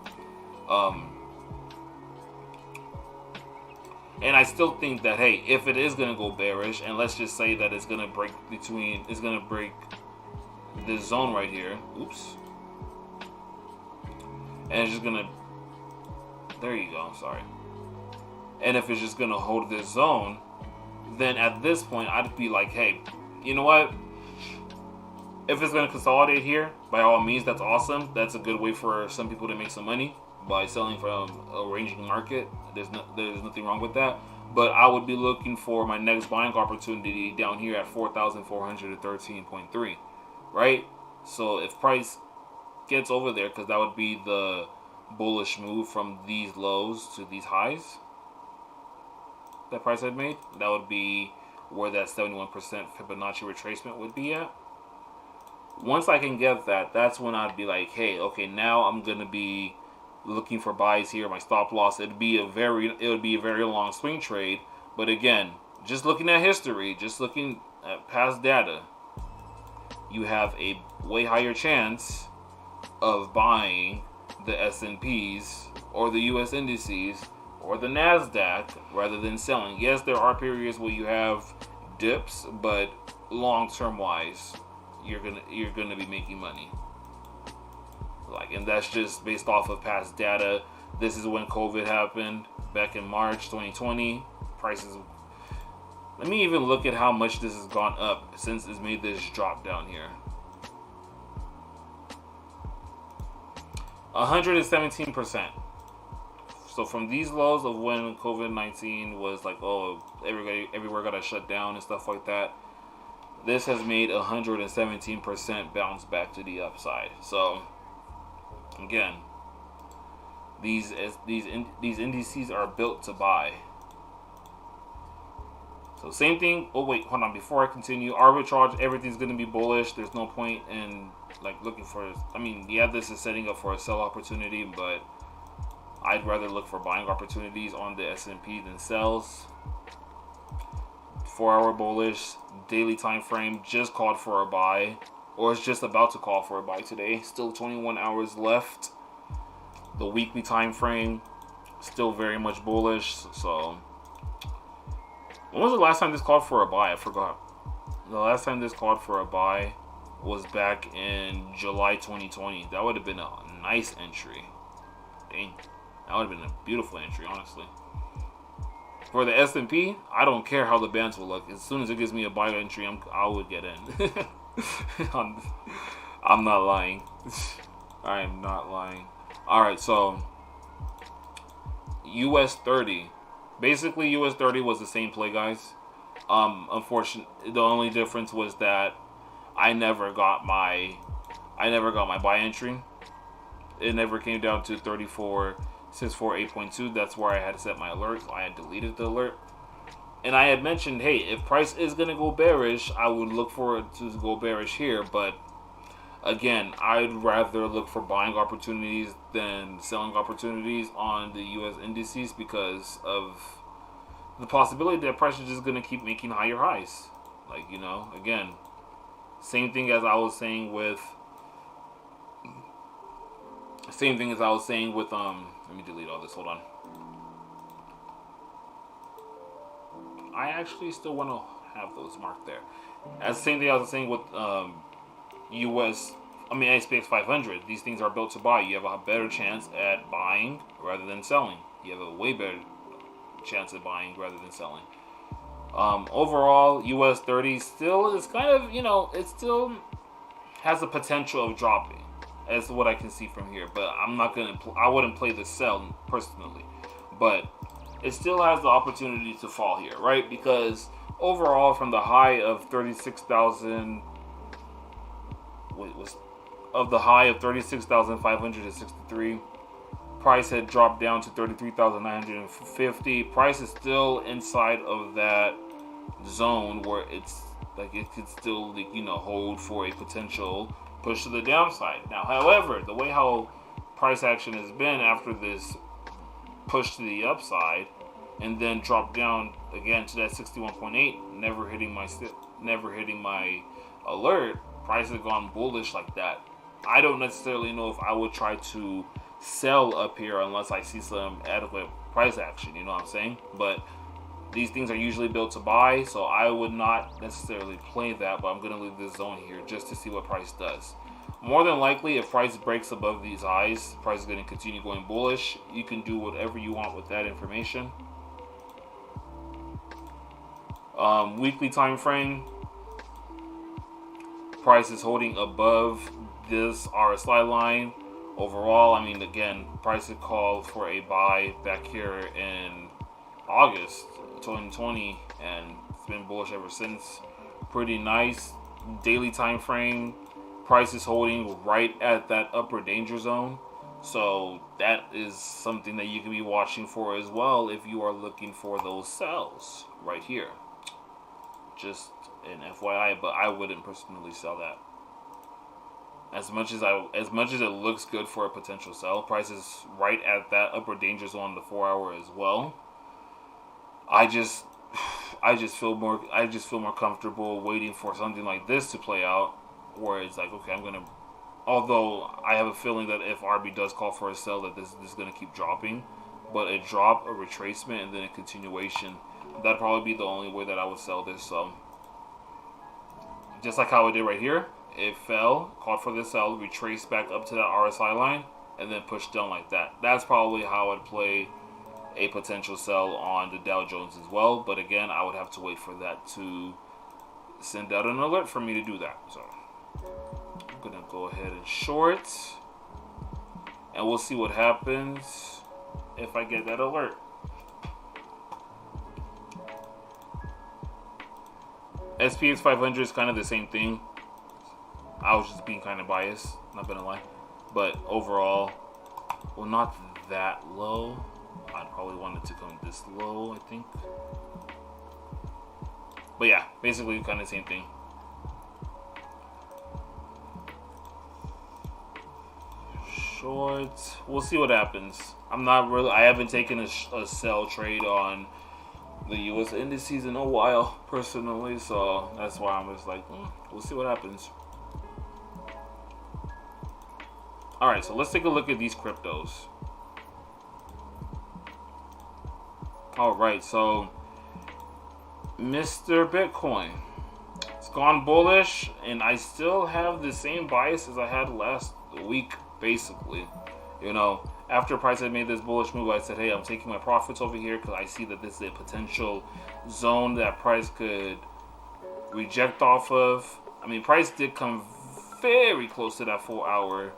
And I still think that, hey, if it is going to go bearish, and let's just say that it's going to break this zone right here. Oops. And it's just going to, there you go, sorry. And if it's just going to hold this zone, then at this point, I'd be like, hey, you know what? If it's going to consolidate here, by all means, that's awesome. That's a good way for some people to make some money by selling from a ranging market. There's nothing wrong with that. But I would be looking for my next buying opportunity down here at 4,413.3, right? So if price gets over there, because that would be the bullish move from these lows to these highs that price had made, that would be where that 71% Fibonacci retracement would be at. Once I can get that, that's when I'd be like, hey, okay, now I'm gonna be looking for buys here. My stop loss, it would be a very long swing trade. But again, just looking at history, just looking at past data, you have a way higher chance of buying the S&Ps or the US indices or the NASDAQ rather than selling. Yes, there are periods where you have dips, but long-term wise, you're gonna be making money. And that's just based off of past data. This is when COVID happened back in March 2020. Prices. Let me even look at how much this has gone up since it's made this drop down here. 117%. So from these lows of when COVID-19 was like, oh, everywhere got to shut down and stuff like that, this has made 117% bounce back to the upside. So again, these indices are built to buy. So same thing. Oh wait, hold on. Before I continue, arbitrage, everything's gonna be bullish. There's no point in looking for. I mean, yeah, this is setting up for a sell opportunity, but I'd rather look for buying opportunities on the S&P than sells. 4-hour bullish, daily time frame just called for a buy, or it's just about to call for a buy today. Still 21 hours left. The weekly time frame still very much bullish. So when was the last time this called for a buy? I forgot. The last time this called for a buy was back in July 2020. That would have been a nice entry. Dang. That would have been a beautiful entry, honestly. For the S&P, I don't care how the bands will look. As soon as it gives me a buy entry, I would get in. I'm not lying. I am not lying. Alright, so US 30. Basically, US 30 was the same play, guys. Unfortunately, the only difference was that I never got my buy entry. It never came down to 34 648.2. That's where I had set my alert. I had deleted the alert. And I had mentioned, hey, if price is going to go bearish, I would look for it to go bearish here. But again, I'd rather look for buying opportunities than selling opportunities on the U.S. indices because of the possibility that price is just going to keep making higher highs. Like, you know, again, same thing as I was saying with, let me delete all this, hold on. I actually still want to have those marked there. As the same thing I was saying with SPX 500. These things are built to buy. You have a better chance at buying rather than selling. You have a way better chance at buying rather than selling. Overall, US 30 still is kind of, you know, it still has the potential of dropping, as what I can see from here. But I wouldn't play the sell personally. But it still has the opportunity to fall here, right? Because overall, from the high of 36,000, of the high of 36,563, price had dropped down to 33,950. Price is still inside of that zone where it's like it could still, you know, hold for a potential push to the downside. Now, however, the way how price action has been after this push to the upside and then drop down again to that 61.8, never hitting my alert, price has gone bullish like that. I don't necessarily know if I would try to sell up here unless I see some adequate price action, you know what I'm saying? But these things are usually built to buy, so I would not necessarily play that, but I'm going to leave this zone here just to see what price does. More than likely, if price breaks above these highs, price is going to continue going bullish. You can do whatever you want with that information. Weekly time frame, price is holding above this RSI line. Overall, I mean, again, price had called for a buy back here in August 2020, and it's been bullish ever since. Pretty nice. Daily time frame, price is holding right at that upper danger zone. So that is something that you can be watching for as well if you are looking for those sells right here. Just an FYI, but I wouldn't personally sell that. As much as it looks good for a potential sell, price is right at that upper danger zone on the 4 hour as well. I just feel more comfortable waiting for something like this to play out, where it's like, okay, although I have a feeling that if RB does call for a sell, that this is going to keep dropping, but a drop, a retracement, and then a continuation, that'd probably be the only way that I would sell this. So just like how I did right here, it fell, called for the sell, retraced back up to that RSI line, and then pushed down like that. That's probably how I'd play a potential sell on the Dow Jones as well. But again, I would have to wait for that to send out an alert for me to do that. So I'm going to go ahead and short, and we'll see what happens if I get that alert. SPX 500 is kind of the same thing. I was just being kind of biased, not gonna lie. But overall, well, not that low. I'd probably want it to come this low, I think. But yeah, basically kind of the same thing. Short. We'll see what happens. I haven't taken a sell trade on the U.S. indices in a while, personally. So that's why I'm just like, we'll see what happens. Alright, so let's take a look at these cryptos. Alright, so Mr. Bitcoin, it's gone bullish, and I still have the same bias as I had last week, basically. You know, after price had made this bullish move, I said, hey, I'm taking my profits over here because I see that this is a potential zone that price could reject off of. I mean, price did come very close to that 4 hour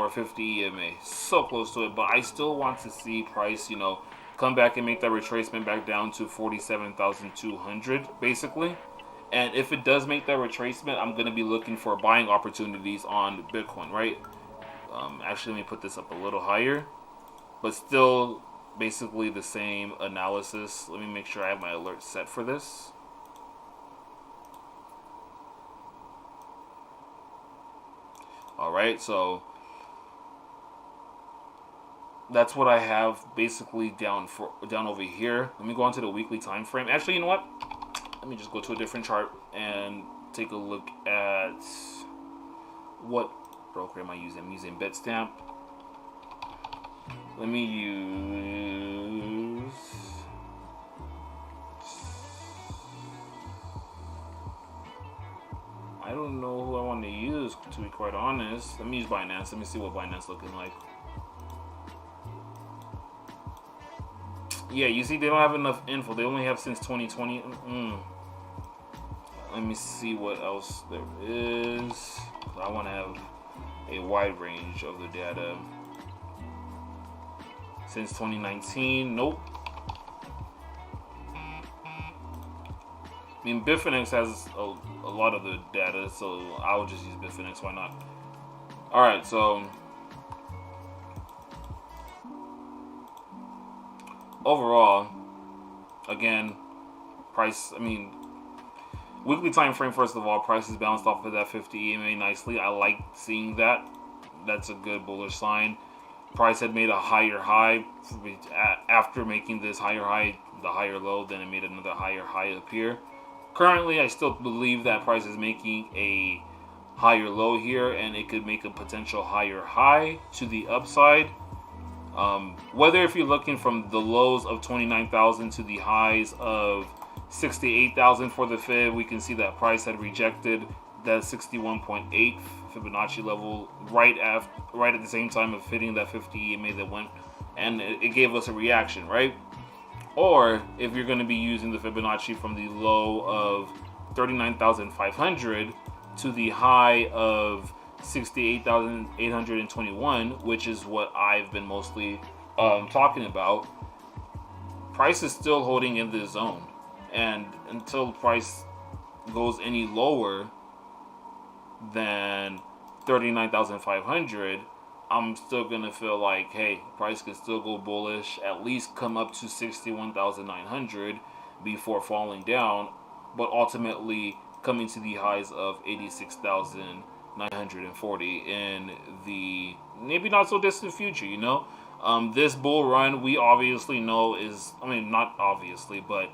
50 EMA, so close to it, but I still want to see price, you know, come back and make that retracement back down to 47,200 basically. And if it does make that retracement, I'm going to be looking for buying opportunities on Bitcoin, right? Actually, let me put this up a little higher, but still basically the same analysis. Let me make sure I have my alert set for this. Alright, so that's what I have basically down over here. Let me go on to the weekly time frame. Actually, you know what? Let me just go to a different chart and take a look at what broker am I using. I'm using Bitstamp. Let me use I don't know who I want to use, to be quite honest. Let me use Binance. Let me see what Binance looking like. Yeah, you see, they don't have enough info. They only have since 2020. Let me see what else there is. I want to have a wide range of the data. Since 2019, nope. I mean, Bitfinex has a lot of the data, so I'll just use Bitfinex. Why not? Alright, so overall, again, price, I mean, weekly time frame, first of all, price is bounced off of that 50 EMA nicely. I like seeing that. That's a good bullish sign. Price had made a higher high after making this higher high, the higher low, then it made another higher high up here. Currently, I still believe that price is making a higher low here, and it could make a potential higher high to the upside. Whether if you're looking from the lows of 29,000 to the highs of 68,000 for the Fib, we can see that price had rejected that 61.8 Fibonacci level right at the same time of hitting that 50 EMA that went, and it gave us a reaction, right? Or if you're going to be using the Fibonacci from the low of 39,500 to the high of 68,821, which is what I've been mostly talking about, price is still holding in this zone. And until price goes any lower than 39,500, I'm still going to feel like, hey, price can still go bullish, at least come up to 61,900 before falling down, but ultimately coming to the highs of 86,940 in the maybe not so distant future, you know? This bull run, we obviously know is, I mean, not obviously, but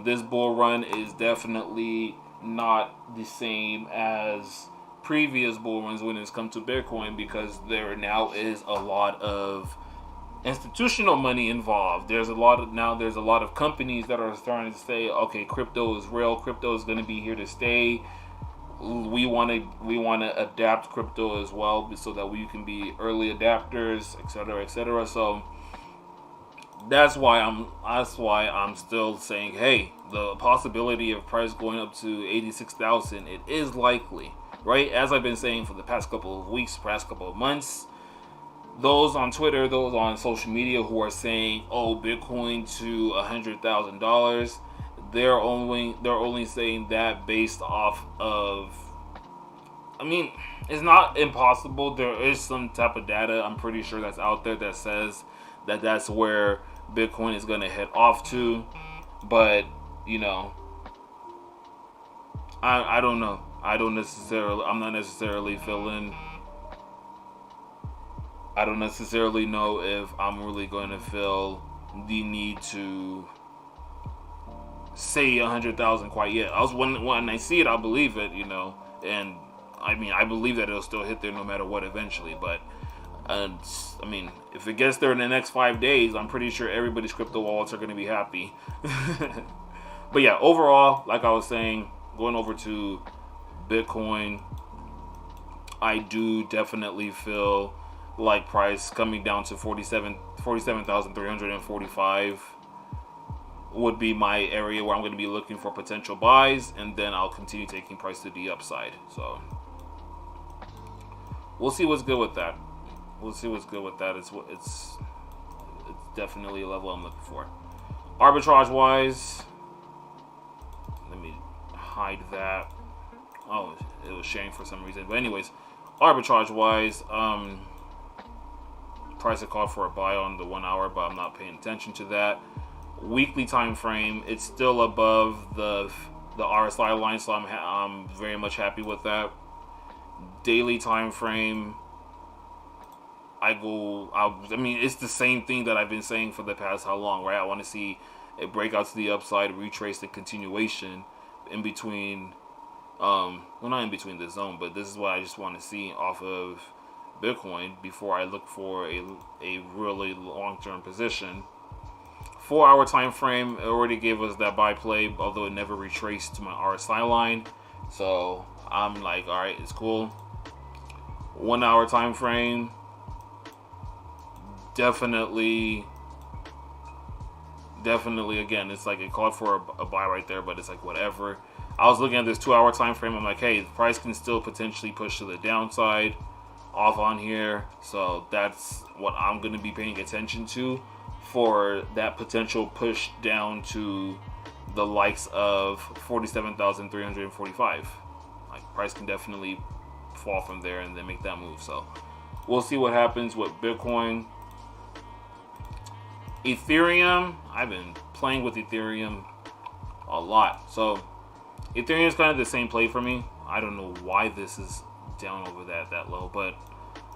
this bull run is definitely not the same as previous bull runs when it's come to Bitcoin, because there now is a lot of institutional money involved. There's a lot of companies that are starting to say, okay, crypto is real, crypto is going to be here to stay. We want to adapt crypto as well, so that we can be early adapters, etc., etc. So that's why I'm still saying, hey, the possibility of price going up to 86,000, it is likely. Right, as I've been saying for the past couple of weeks, past couple of months, those on Twitter, those on social media who are saying, "Oh, Bitcoin to $100,000," they're only saying that based off of. I mean, it's not impossible. There is some type of data I'm pretty sure that's out there that says that that's where Bitcoin is going to head off to, but you know, I don't know. I don't necessarily know if I'm really going to feel the need to say 100,000 quite yet. When I see it, I'll believe it, you know, and I mean, I believe that it'll still hit there no matter what eventually, but I mean, if it gets there in the next 5 days, I'm pretty sure everybody's crypto wallets are going to be happy. But yeah, overall, like I was saying, going over to Bitcoin, I do definitely feel like price coming down to 47,345 would be my area where I'm going to be looking for potential buys, and then I'll continue taking price to the upside. So we'll see what's good with that. It's definitely a level I'm looking for. Arbitrage wise, let me hide that. Oh, it was sharing for some reason. But anyways, Arbitrage wise, price had called for a buy on the 1 hour, but I'm not paying attention to that. Weekly time frame, it's still above the RSI line, so I'm very much happy with that. Daily time frame, I mean, it's the same thing that I've been saying for the past how long, right? I want to see a breakout to the upside, retrace the continuation in between, well, not in between the zone, but this is what I just want to see off of Bitcoin before I look for a really long-term position. 4 hour time frame, it already gave us that buy play, although it never retraced to my RSI line. So I'm like, all right, it's cool. 1 hour time frame, definitely again, it's like it called for a buy right there, but it's like whatever. I was looking at this 2 hour time frame. I'm like, hey, the price can still potentially push to the downside off on here. So that's what I'm going to be paying attention to for that potential push down to the likes of 47,345. Like, price can definitely fall from there and then make that move. So we'll see what happens with Bitcoin. Ethereum, I've been playing with Ethereum a lot. So Ethereum is kind of the same play for me. I don't know why this is down over that low, but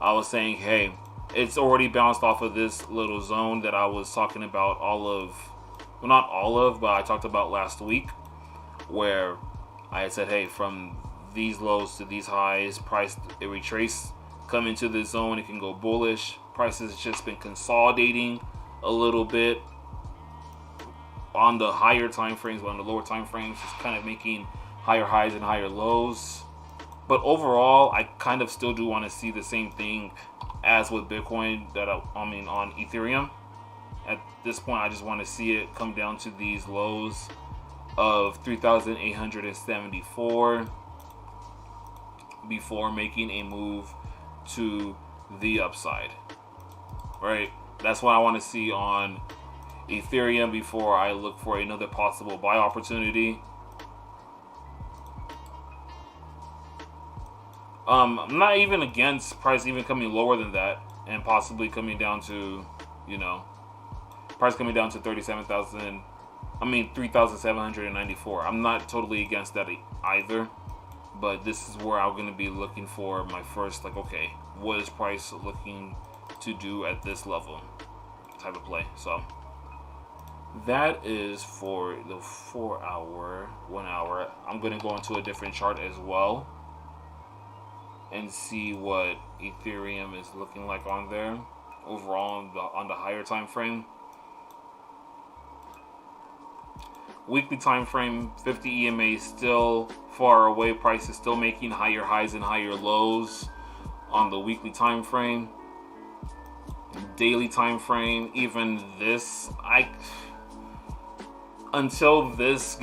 I was saying, hey, it's already bounced off of this little zone that I was talking about but I talked about last week, where I had said, hey, from these lows to these highs, price it retrace, come into this zone, it can go bullish. Price has just been consolidating a little bit on the higher time frames, but on the lower time frames, just kind of making higher highs and higher lows. But overall, I kind of still do want to see the same thing as with Bitcoin on Ethereum. At this point, I just want to see it come down to these lows of 3,874 before making a move to the upside. Right? That's what I want to see on Ethereum before I look for another possible buy opportunity. I'm not even against price even coming lower than that and possibly coming down to, price coming down to 3,794. I'm not totally against that either, but this is where I'm going to be looking for my first, okay, what is price looking to do at this level type of play. So that is for the 4 hour, 1 hour. I'm going to go into a different chart as well and see what Ethereum is looking like on there overall on the higher time frame. Weekly time frame, 50 EMA still far away. Price is still making higher highs and higher lows on the weekly time frame. Daily time frame, even this, until this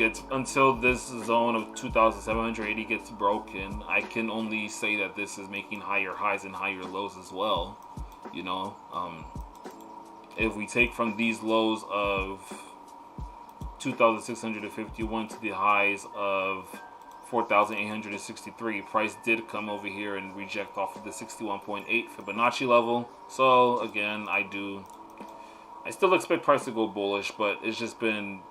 zone of 2,780 gets broken, I can only say that this is making higher highs and higher lows as well. If we take from these lows of 2,651 to the highs of 4,863, price did come over here and reject off of the 61.8 Fibonacci level. So again, I still expect price to go bullish, but it's just been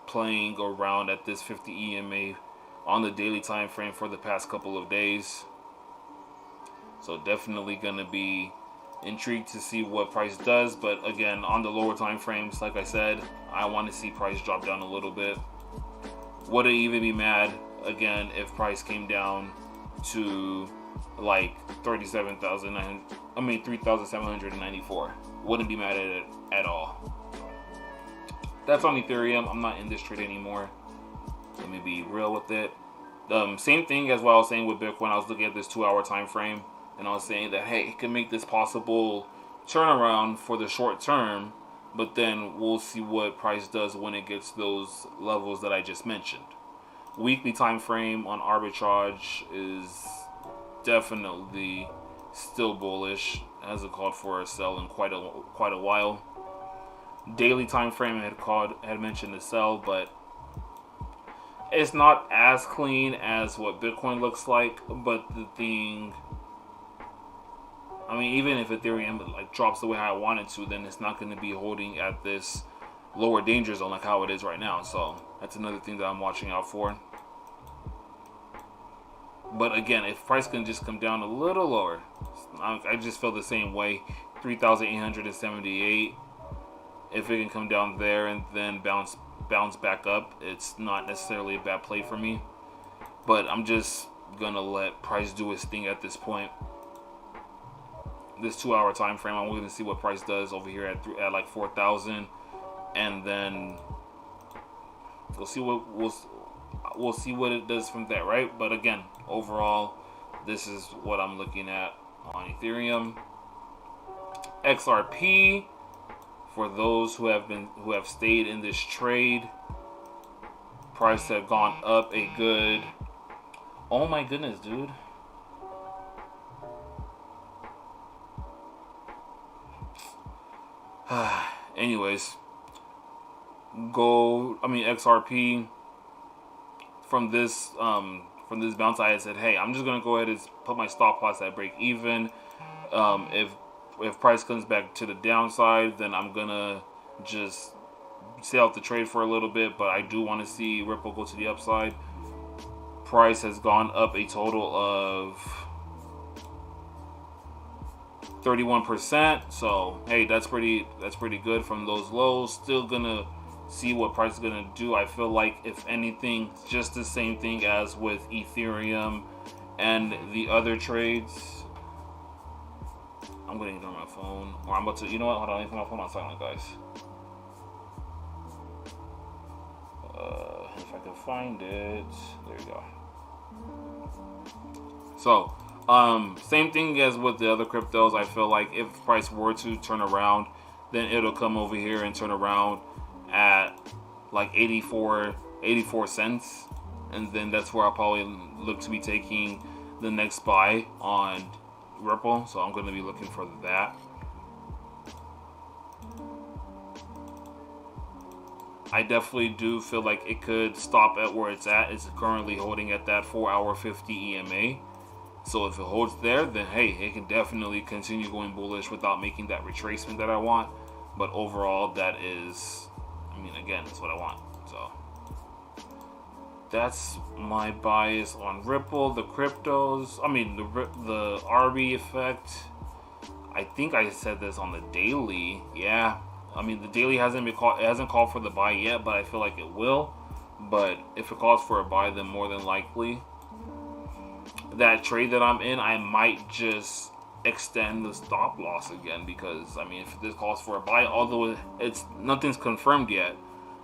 playing around at this 50 EMA on the daily time frame for the past couple of days. So definitely gonna be intrigued to see what price does, but again, on the lower time frames, like I said, I want to see price drop down a little bit. Would I even be mad again if price came down to like 3,794? Wouldn't be mad at it at all. That's on Ethereum. I'm not in this trade anymore. Let me be real with it. Same thing as what I was saying with Bitcoin. I was looking at this 2 hour time frame, and I was saying that, hey, it can make this possible turnaround for the short term, but then we'll see what price does when it gets those levels that I just mentioned. Weekly time frame on arbitrage is definitely still bullish. It hasn't called for a sell in quite a while. Daily time frame had mentioned a sell, but it's not as clean as what Bitcoin looks like. But the thing I mean, even if Ethereum like drops the way I want it to, then it's not going to be holding at this lower danger zone like how it is right now. So that's another thing that I'm watching out for. But again, if price can just come down a little lower, I just feel the same way. 3,878. If it can come down there and then bounce back up, it's not necessarily a bad play for me. But I'm just gonna let price do its thing at this point. This 2 hour time frame, I'm gonna see what price does over here at like 4,000, and then we'll see what it does from there, right? But again, overall, this is what I'm looking at on Ethereum. XRP, for those who have stayed in this trade, price have gone up a good. Oh my goodness, dude. Anyways, XRP from this bounce, I had said, hey, I'm just gonna go ahead and put my stop loss at break even. If price comes back to the downside, then I'm gonna just stay out the trade for a little bit. But I do want to see Ripple go to the upside. Price has gone up a total of 31%. So hey, that's pretty good from those lows. Still gonna see what price is gonna do. I feel like if anything, just the same thing as with Ethereum and the other trades. I'm gonna ignore my phone, or I'm about to. You know what? Hold on, let me put my phone on silent, guys. If I can find it, there you go. So, same thing as with the other cryptos. I feel like if price were to turn around, then it'll come over here and turn around at like 84 cents, and then that's where I'll probably look to be taking the next buy on Ripple. So I'm going to be looking for that. I definitely do feel like it could stop at where it's at. It's currently holding at that 4 hour 50 EMA. So if it holds there, then hey, it can definitely continue going bullish without making that retracement that I want. But overall, that is, I mean, again, that's what I want. So that's my bias on Ripple. The cryptos, I mean, the RB effect. I think I said this on the daily. Yeah, I mean, the daily hasn't called for the buy yet, but I feel like it will. But if it calls for a buy, then more than likely that trade that I'm in, I might just extend the stop loss again, because I mean, if this calls for a buy, although nothing's confirmed yet,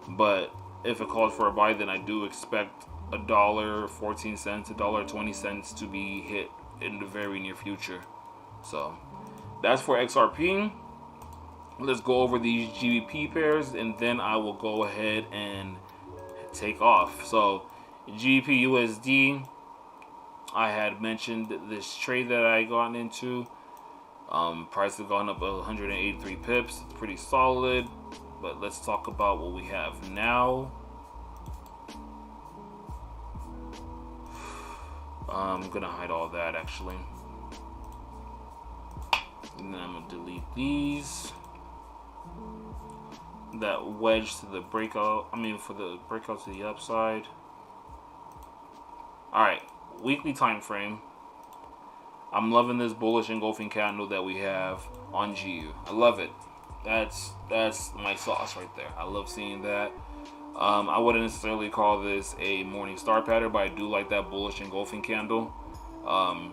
but if it calls for a buy, then I do expect $1.14, $1.20 to be hit in the very near future. So that's for XRP. Let's go over these GBP pairs, and then I will go ahead and take off. So GBP USD, I had mentioned this trade that I got into. Price has gone up 183 pips. It's pretty solid. But let's talk about what we have now. I'm gonna hide all that actually, and then I'm gonna delete these. That wedge to the breakout. I mean, for the breakout to the upside. All right. Weekly time frame. I'm loving this bullish engulfing candle that we have on GU. I love it. That's my sauce right there. I love seeing that. I wouldn't necessarily call this a morning star pattern, but I do like that bullish engulfing candle,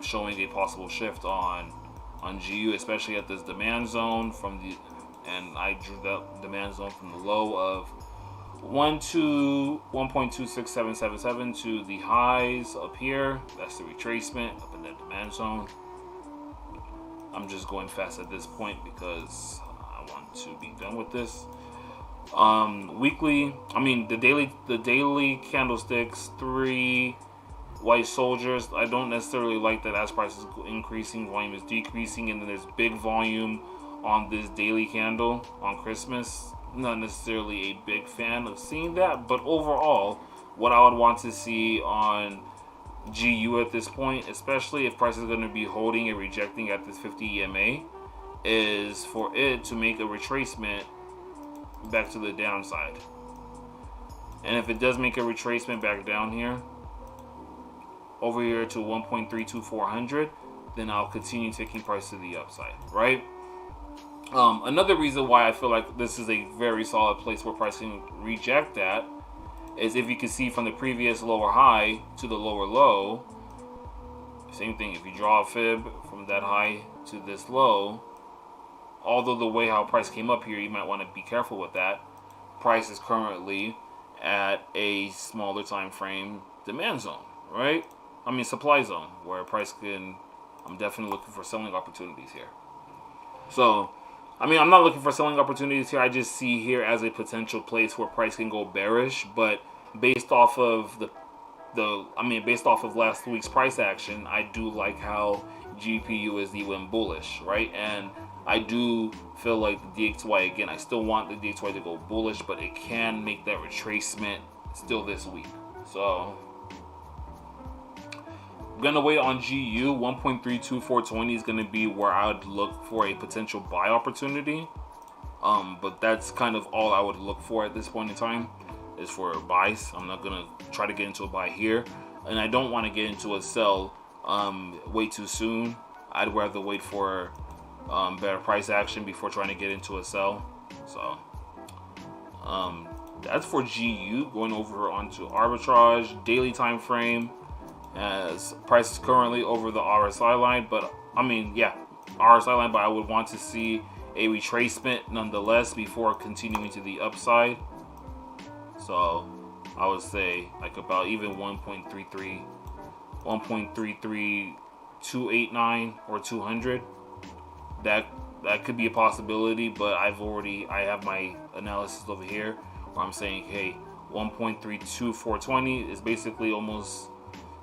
showing a possible shift on GU, especially at this demand zone and I drew that demand zone from the low of 1.26777 to the highs up here. That's the retracement up in that demand zone. I'm just going fast at this point because I want to be done with this. Weekly, I mean the daily candlesticks, 3 white soldiers. I don't necessarily like that as price is increasing, volume is decreasing, and then there's big volume on this daily candle on Christmas. Not necessarily a big fan of seeing that, but overall, what I would want to see on GU at this point, especially if price is going to be holding and rejecting at this 50 EMA, is for it to make a retracement back to the downside. And if it does make a retracement back down here, over here to 1.32400, then I'll continue taking price to the upside, right? Another reason why I feel like this is a very solid place where price can reject at is if you can see from the previous lower high to the lower low, same thing. If you draw a fib from that high to this low, although the way how price came up here, you might want to be careful with that. Price is currently at a smaller time frame demand zone, right? I mean supply zone, where price can, I'm definitely looking for selling opportunities here. So, I mean, I'm not looking for selling opportunities here. I just see here as a potential place where price can go bearish, but based off of based off of last week's price action, I do like how GPUSD went bullish, right? And I do feel like the DXY, again, I still want the DXY to go bullish, but it can make that retracement still this week. So I'm gonna wait on GU. 1.32420 is gonna be where I would look for a potential buy opportunity. But that's kind of all I would look for at this point in time, is for buys. I'm not gonna try to get into a buy here, and I don't want to get into a sell way too soon. I'd rather wait for better price action before trying to get into a sell. So that's for GU. Going over onto arbitrage, daily time frame, as price is currently over the RSI line, but I mean, yeah, RSI line, but I would want to see a retracement nonetheless before continuing to the upside. So I would say like about even 1.33289 or 200. That could be a possibility, but I have my analysis over here where I'm saying, hey, 1.32420 is basically almost,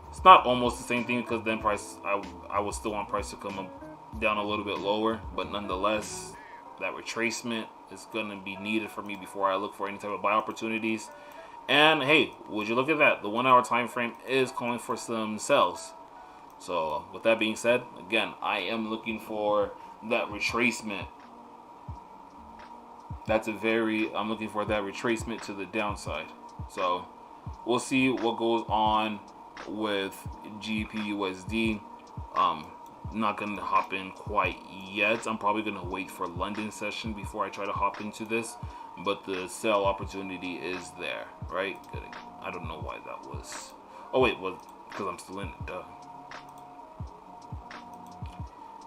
it's not almost the same thing, because then price, I would still want price to come up, down a little bit lower, but nonetheless, that retracement is going to be needed for me before I look for any type of buy opportunities. And hey, would you look at that? The 1 hour time frame is calling for some sells. So with that being said, again, I am looking for that retracement. I'm looking for that retracement to the downside. So we'll see what goes on with GPUSD. Not gonna hop in quite yet. I'm probably gonna wait for London session before I try to hop into this, but the sell opportunity is there, right? Good. I don't know why that was. Oh wait, well, because I'm still in it, duh.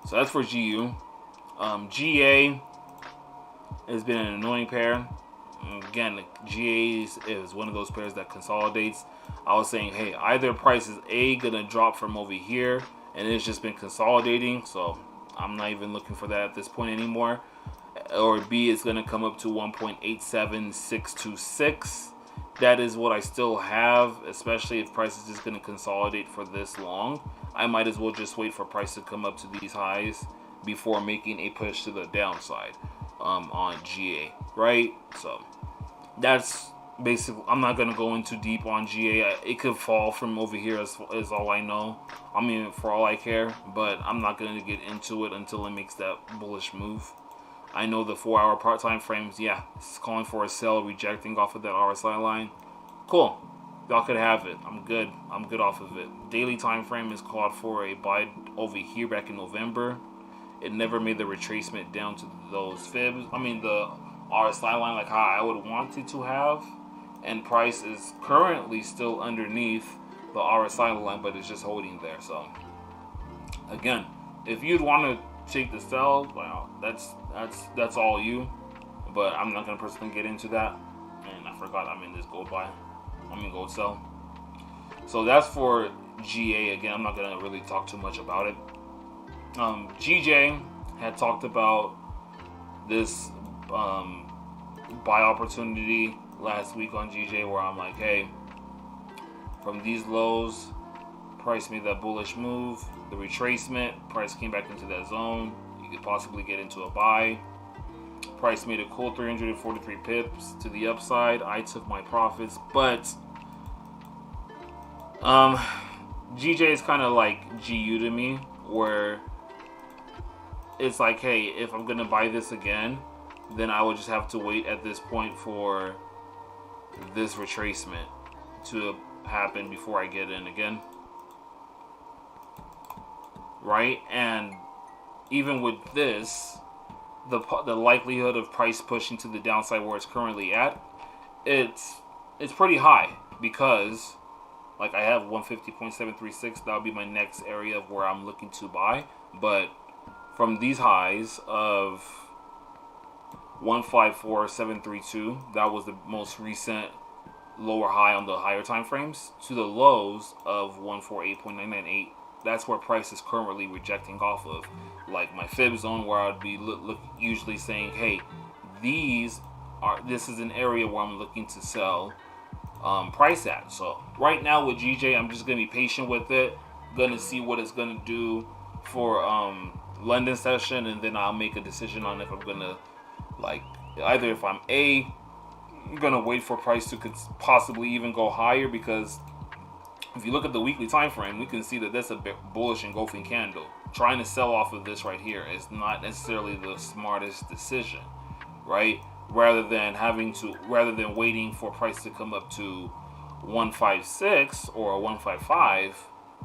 So that's for GU. GA has been an annoying pair. Again, GA is one of those pairs that consolidates. I was saying, hey, either price is gonna drop from over here, and it's just been consolidating, so I'm not even looking for that at this point anymore. Or B, is gonna come up to 1.87626. That is what I still have, especially if price is just gonna consolidate for this long. I might as well just wait for price to come up to these highs before making a push to the downside on GA, right? So that's basically, I'm not going to go into deep on GA. It could fall from over here as all I know. I mean, for all I care, but I'm not going to get into it until it makes that bullish move. I know the 4 hour part time frames, yeah, it's calling for a sell, rejecting off of that RSI line. Cool. Y'all could have it. I'm good. I'm good off of it. Daily time frame is called for a buy over here back in November. It never made the retracement down to those fibs. I mean, the RSI line like how I would want it to have. And price is currently still underneath the RSI line, but it's just holding there. So, again, if you'd want to take the sell, well, that's all you. But I'm not going to personally get into that. And I forgot I'm in this gold buy. I'm in gold sell. So that's for GA. Again, I'm not going to really talk too much about it. GJ had talked about this buy opportunity last week on GJ, where I'm like, hey, from these lows, price made that bullish move, the retracement, price came back into that zone, you could possibly get into a buy. Price made a cool 343 pips to the upside. I took my profits, but GJ is kind of like GU to me, where it's like, hey, if I'm gonna buy this again, then I would just have to wait at this point for this retracement to happen before I get in again, right? And even with this, the likelihood of price pushing to the downside where it's currently at, it's pretty high, because like I have 150.736. That'll be my next area of where I'm looking to buy. But from these highs of 154.732, that was the most recent lower high on the higher time frames, to the lows of 148.998. That's where price is currently rejecting off of, like my fib zone, where I'd be usually saying, hey, this is an area where I'm looking to sell price at. So right now with GJ, I'm just gonna be patient with it, gonna see what it's gonna do for London session, and then I'll make a decision on if I'm gonna, like, either if I'm gonna wait for price to possibly even go higher, because if you look at the weekly time frame, we can see that that's a bit bullish engulfing candle. Trying to sell off of this right here is not necessarily the smartest decision, right? Rather than waiting for price to come up to 156 or 155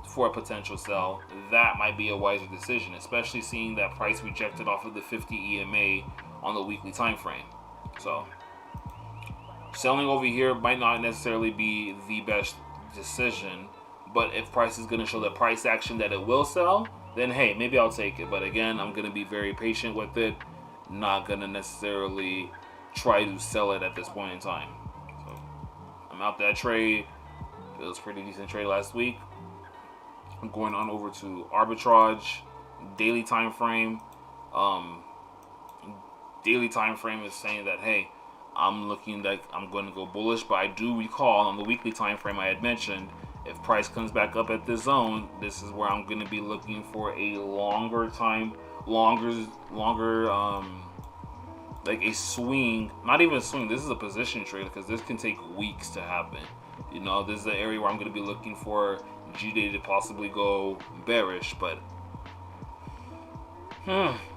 for a potential sell, that might be a wiser decision, especially seeing that price rejected off of the 50 EMA on the weekly time frame. So selling over here might not necessarily be the best decision, but if price is going to show the price action that it will sell, then hey, maybe I'll take it. But again, I'm going to be very patient with it, not going to necessarily try to sell it at this point in time. So I'm out that trade. It was a pretty decent trade last week. I'm going on over to arbitrage daily time frame. Daily time frame is saying that, hey, I'm looking like I'm going to go bullish, but I do recall on the weekly time frame I had mentioned, if price comes back up at this zone, this is where I'm going to be looking for a longer, like a swing. Not even a swing, this is a position trade, because this can take weeks to happen. You know, this is the area where I'm going to be looking for GD to possibly go bearish, but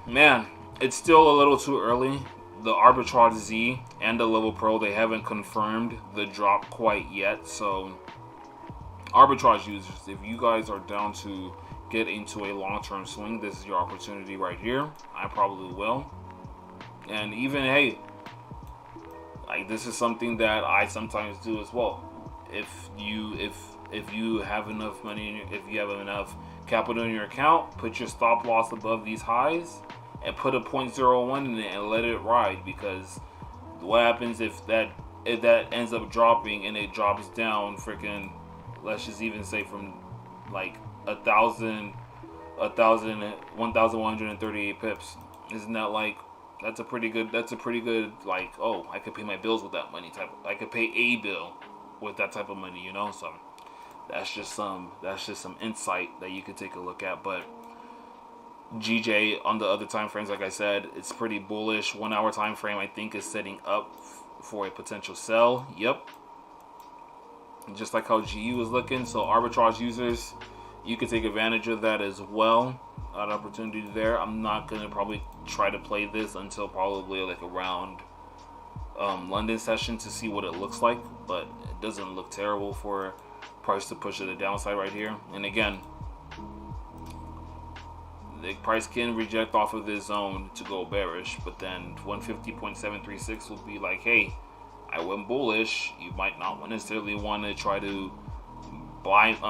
man, it's still a little too early. The arbitrage Z and the level pro, they haven't confirmed the drop quite yet. So arbitrage users, if you guys are down to get into a long-term swing, this is your opportunity right here. I probably will. And even, hey, like, this is something that I sometimes do as well. If you have enough money, if you have enough capital in your account, put your stop loss above these highs and put a 0.01 in it and let it ride, because what happens if that ends up dropping and it drops down freaking, let's just even say from like 1,138 pips? Isn't that like, that's a pretty good like, oh, I could pay my bills with that money type. I could pay a bill with that type of money, you know? So that's just some insight that you could take a look at. But GJ on the other time frames, like I said, it's pretty bullish. 1 hour time frame, I think, is setting up for a potential sell. Yep, just like how GU is looking. So arbitrage users, you can take advantage of that as well. That opportunity there. I'm not gonna probably try to play this until probably like around London session to see what it looks like, but it doesn't look terrible for price to push to the downside right here. And again, the price can reject off of this zone to go bearish, but then 150.736 will be like, hey, I went bullish. You might not necessarily want to try to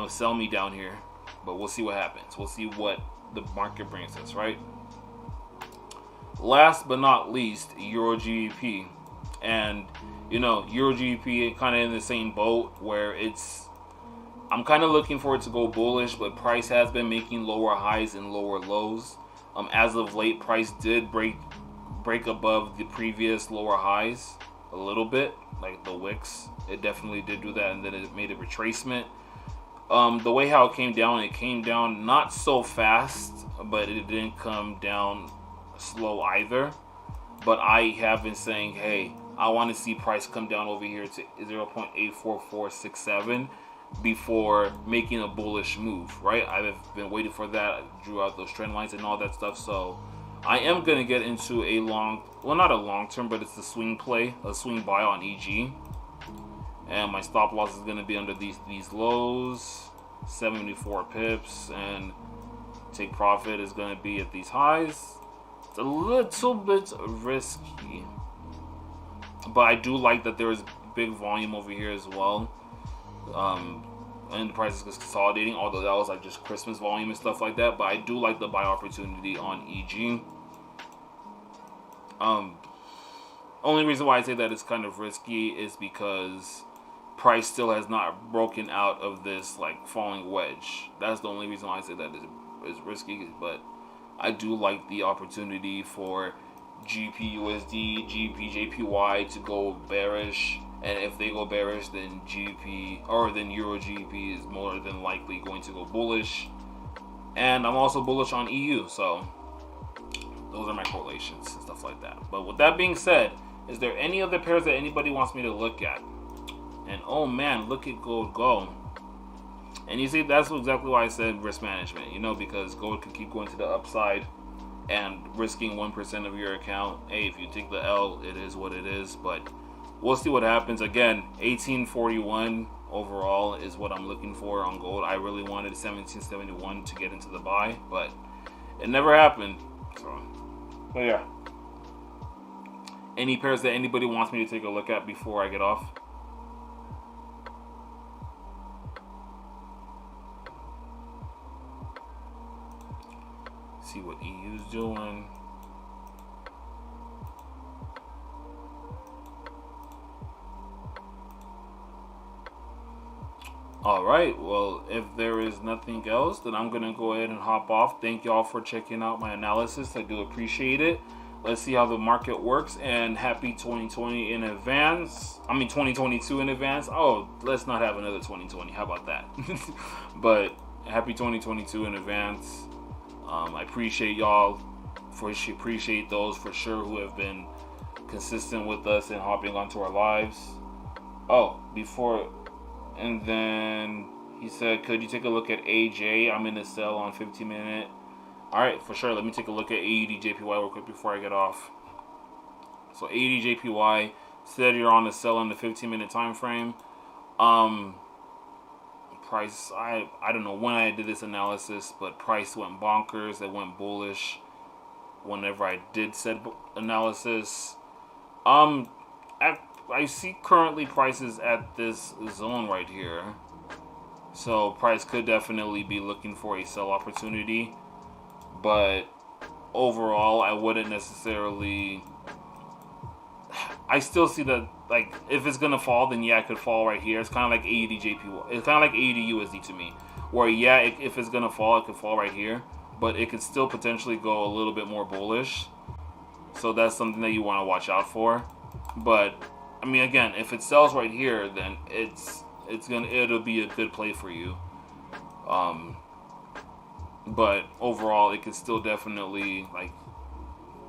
sell me down here, but we'll see what happens. We'll see what the market brings us, right? Last but not least, Euro GBP. And you know, Euro GBP kind of in the same boat where I'm kind of looking for it to go bullish, but price has been making lower highs and lower lows. As of late, price did break above the previous lower highs a little bit, like the wicks. It definitely did do that, and then it made a retracement. The way how it came down not so fast, but it didn't come down slow either. But I have been saying, hey, I want to see price come down over here to 0.84467. before making a bullish move, right? I've been waiting for that. I drew out those trend lines and all that stuff. So I am going to get into a not a long term, but it's a swing play, a swing buy on EG. And my stop loss is going to be under these lows, 74 pips, and take profit is going to be at these highs. It's a little bit risky, but I do like that there is big volume over here as well. And the price is consolidating, although that was like just Christmas volume and stuff like that. But I do like the buy opportunity on EG. Only reason why I say that it's kind of risky is because price still has not broken out of this like falling wedge. That's the only reason why I say that is risky. But I do like the opportunity for GPUSD, GPJPY to go bearish. And if they go bearish, then then Euro GBP is more than likely going to go bullish. And I'm also bullish on EU, so those are my correlations and stuff like that. But with that being said, is there any other pairs that anybody wants me to look at? And oh man, look at gold go. And you see, that's exactly why I said risk management, because gold could keep going to the upside and risking 1% of your account. Hey, if you take the L, it is what it is, but we'll see what happens. Again, 1841 overall is what I'm looking for on gold. I really wanted 1771 to get into the buy, but it never happened. So yeah. Any pairs that anybody wants me to take a look at before I get off? See what EU's doing. Alright, well, if there is nothing else, then I'm going to go ahead and hop off. Thank y'all for checking out my analysis. I do appreciate it. Let's see how the market works, and happy 2020 in advance. 2022 in advance. Oh, let's not have another 2020. How about that? But happy 2022 in advance. I appreciate y'all. Appreciate those for sure who have been consistent with us and hopping onto our lives. And then he said, could you take a look at AJ? I'm in a sell on 15-minute. All right, for sure. Let me take a look at AUDJPY real quick before I get off. So AUDJPY said you're on a sell on the 15-minute time frame. Price, I don't know when I did this analysis, but price went bonkers. It went bullish whenever I did said analysis. I see currently prices at this zone right here. So price could definitely be looking for a sell opportunity. But overall, I wouldn't necessarily... I still see that, like, if it's going to fall, then yeah, it could fall right here. It's kind of like AUDJPY. It's kind of like AUDUSD to me. Where, yeah, if it's going to fall, it could fall right here. But it could still potentially go a little bit more bullish. So that's something that you want to watch out for. But... again, if it sells right here, then it'll be a good play for you. But overall, it could still definitely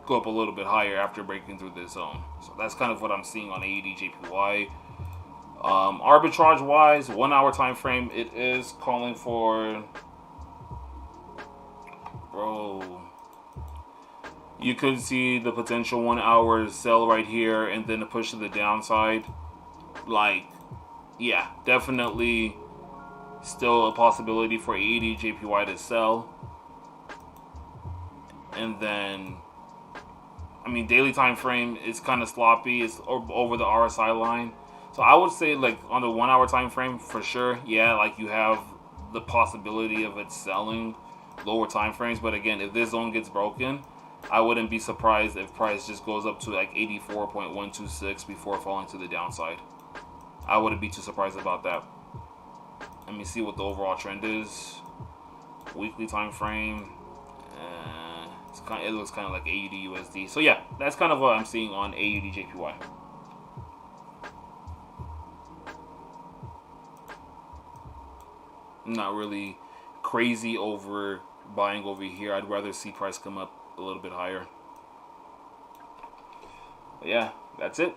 go up a little bit higher after breaking through this zone. So that's kind of what I'm seeing on AUDJPY. Arbitrage wise, 1 hour time frame, it is calling for, you could see the potential 1 hour sell right here and then a push to the downside. Yeah, definitely still a possibility for AUDJPY to sell. And then, daily time frame is kind of sloppy. It's over the RSI line. So I would say on the 1 hour time frame for sure, yeah, you have the possibility of it selling lower time frames. But again, if this zone gets broken, I wouldn't be surprised if price just goes up to 84.126 before falling to the downside. I wouldn't be too surprised about that. Let me see what the overall trend is. Weekly time frame. It looks kind of like AUDUSD. So yeah, that's kind of what I'm seeing on AUDJPY. Not really crazy over buying over here. I'd rather see price come up a little bit higher. But yeah, that's it.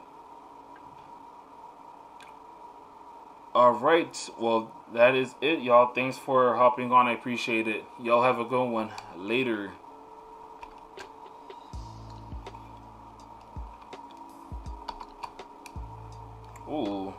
All right. Well, that is it, y'all. Thanks for hopping on. I appreciate it. Y'all have a good one. Later. Ooh.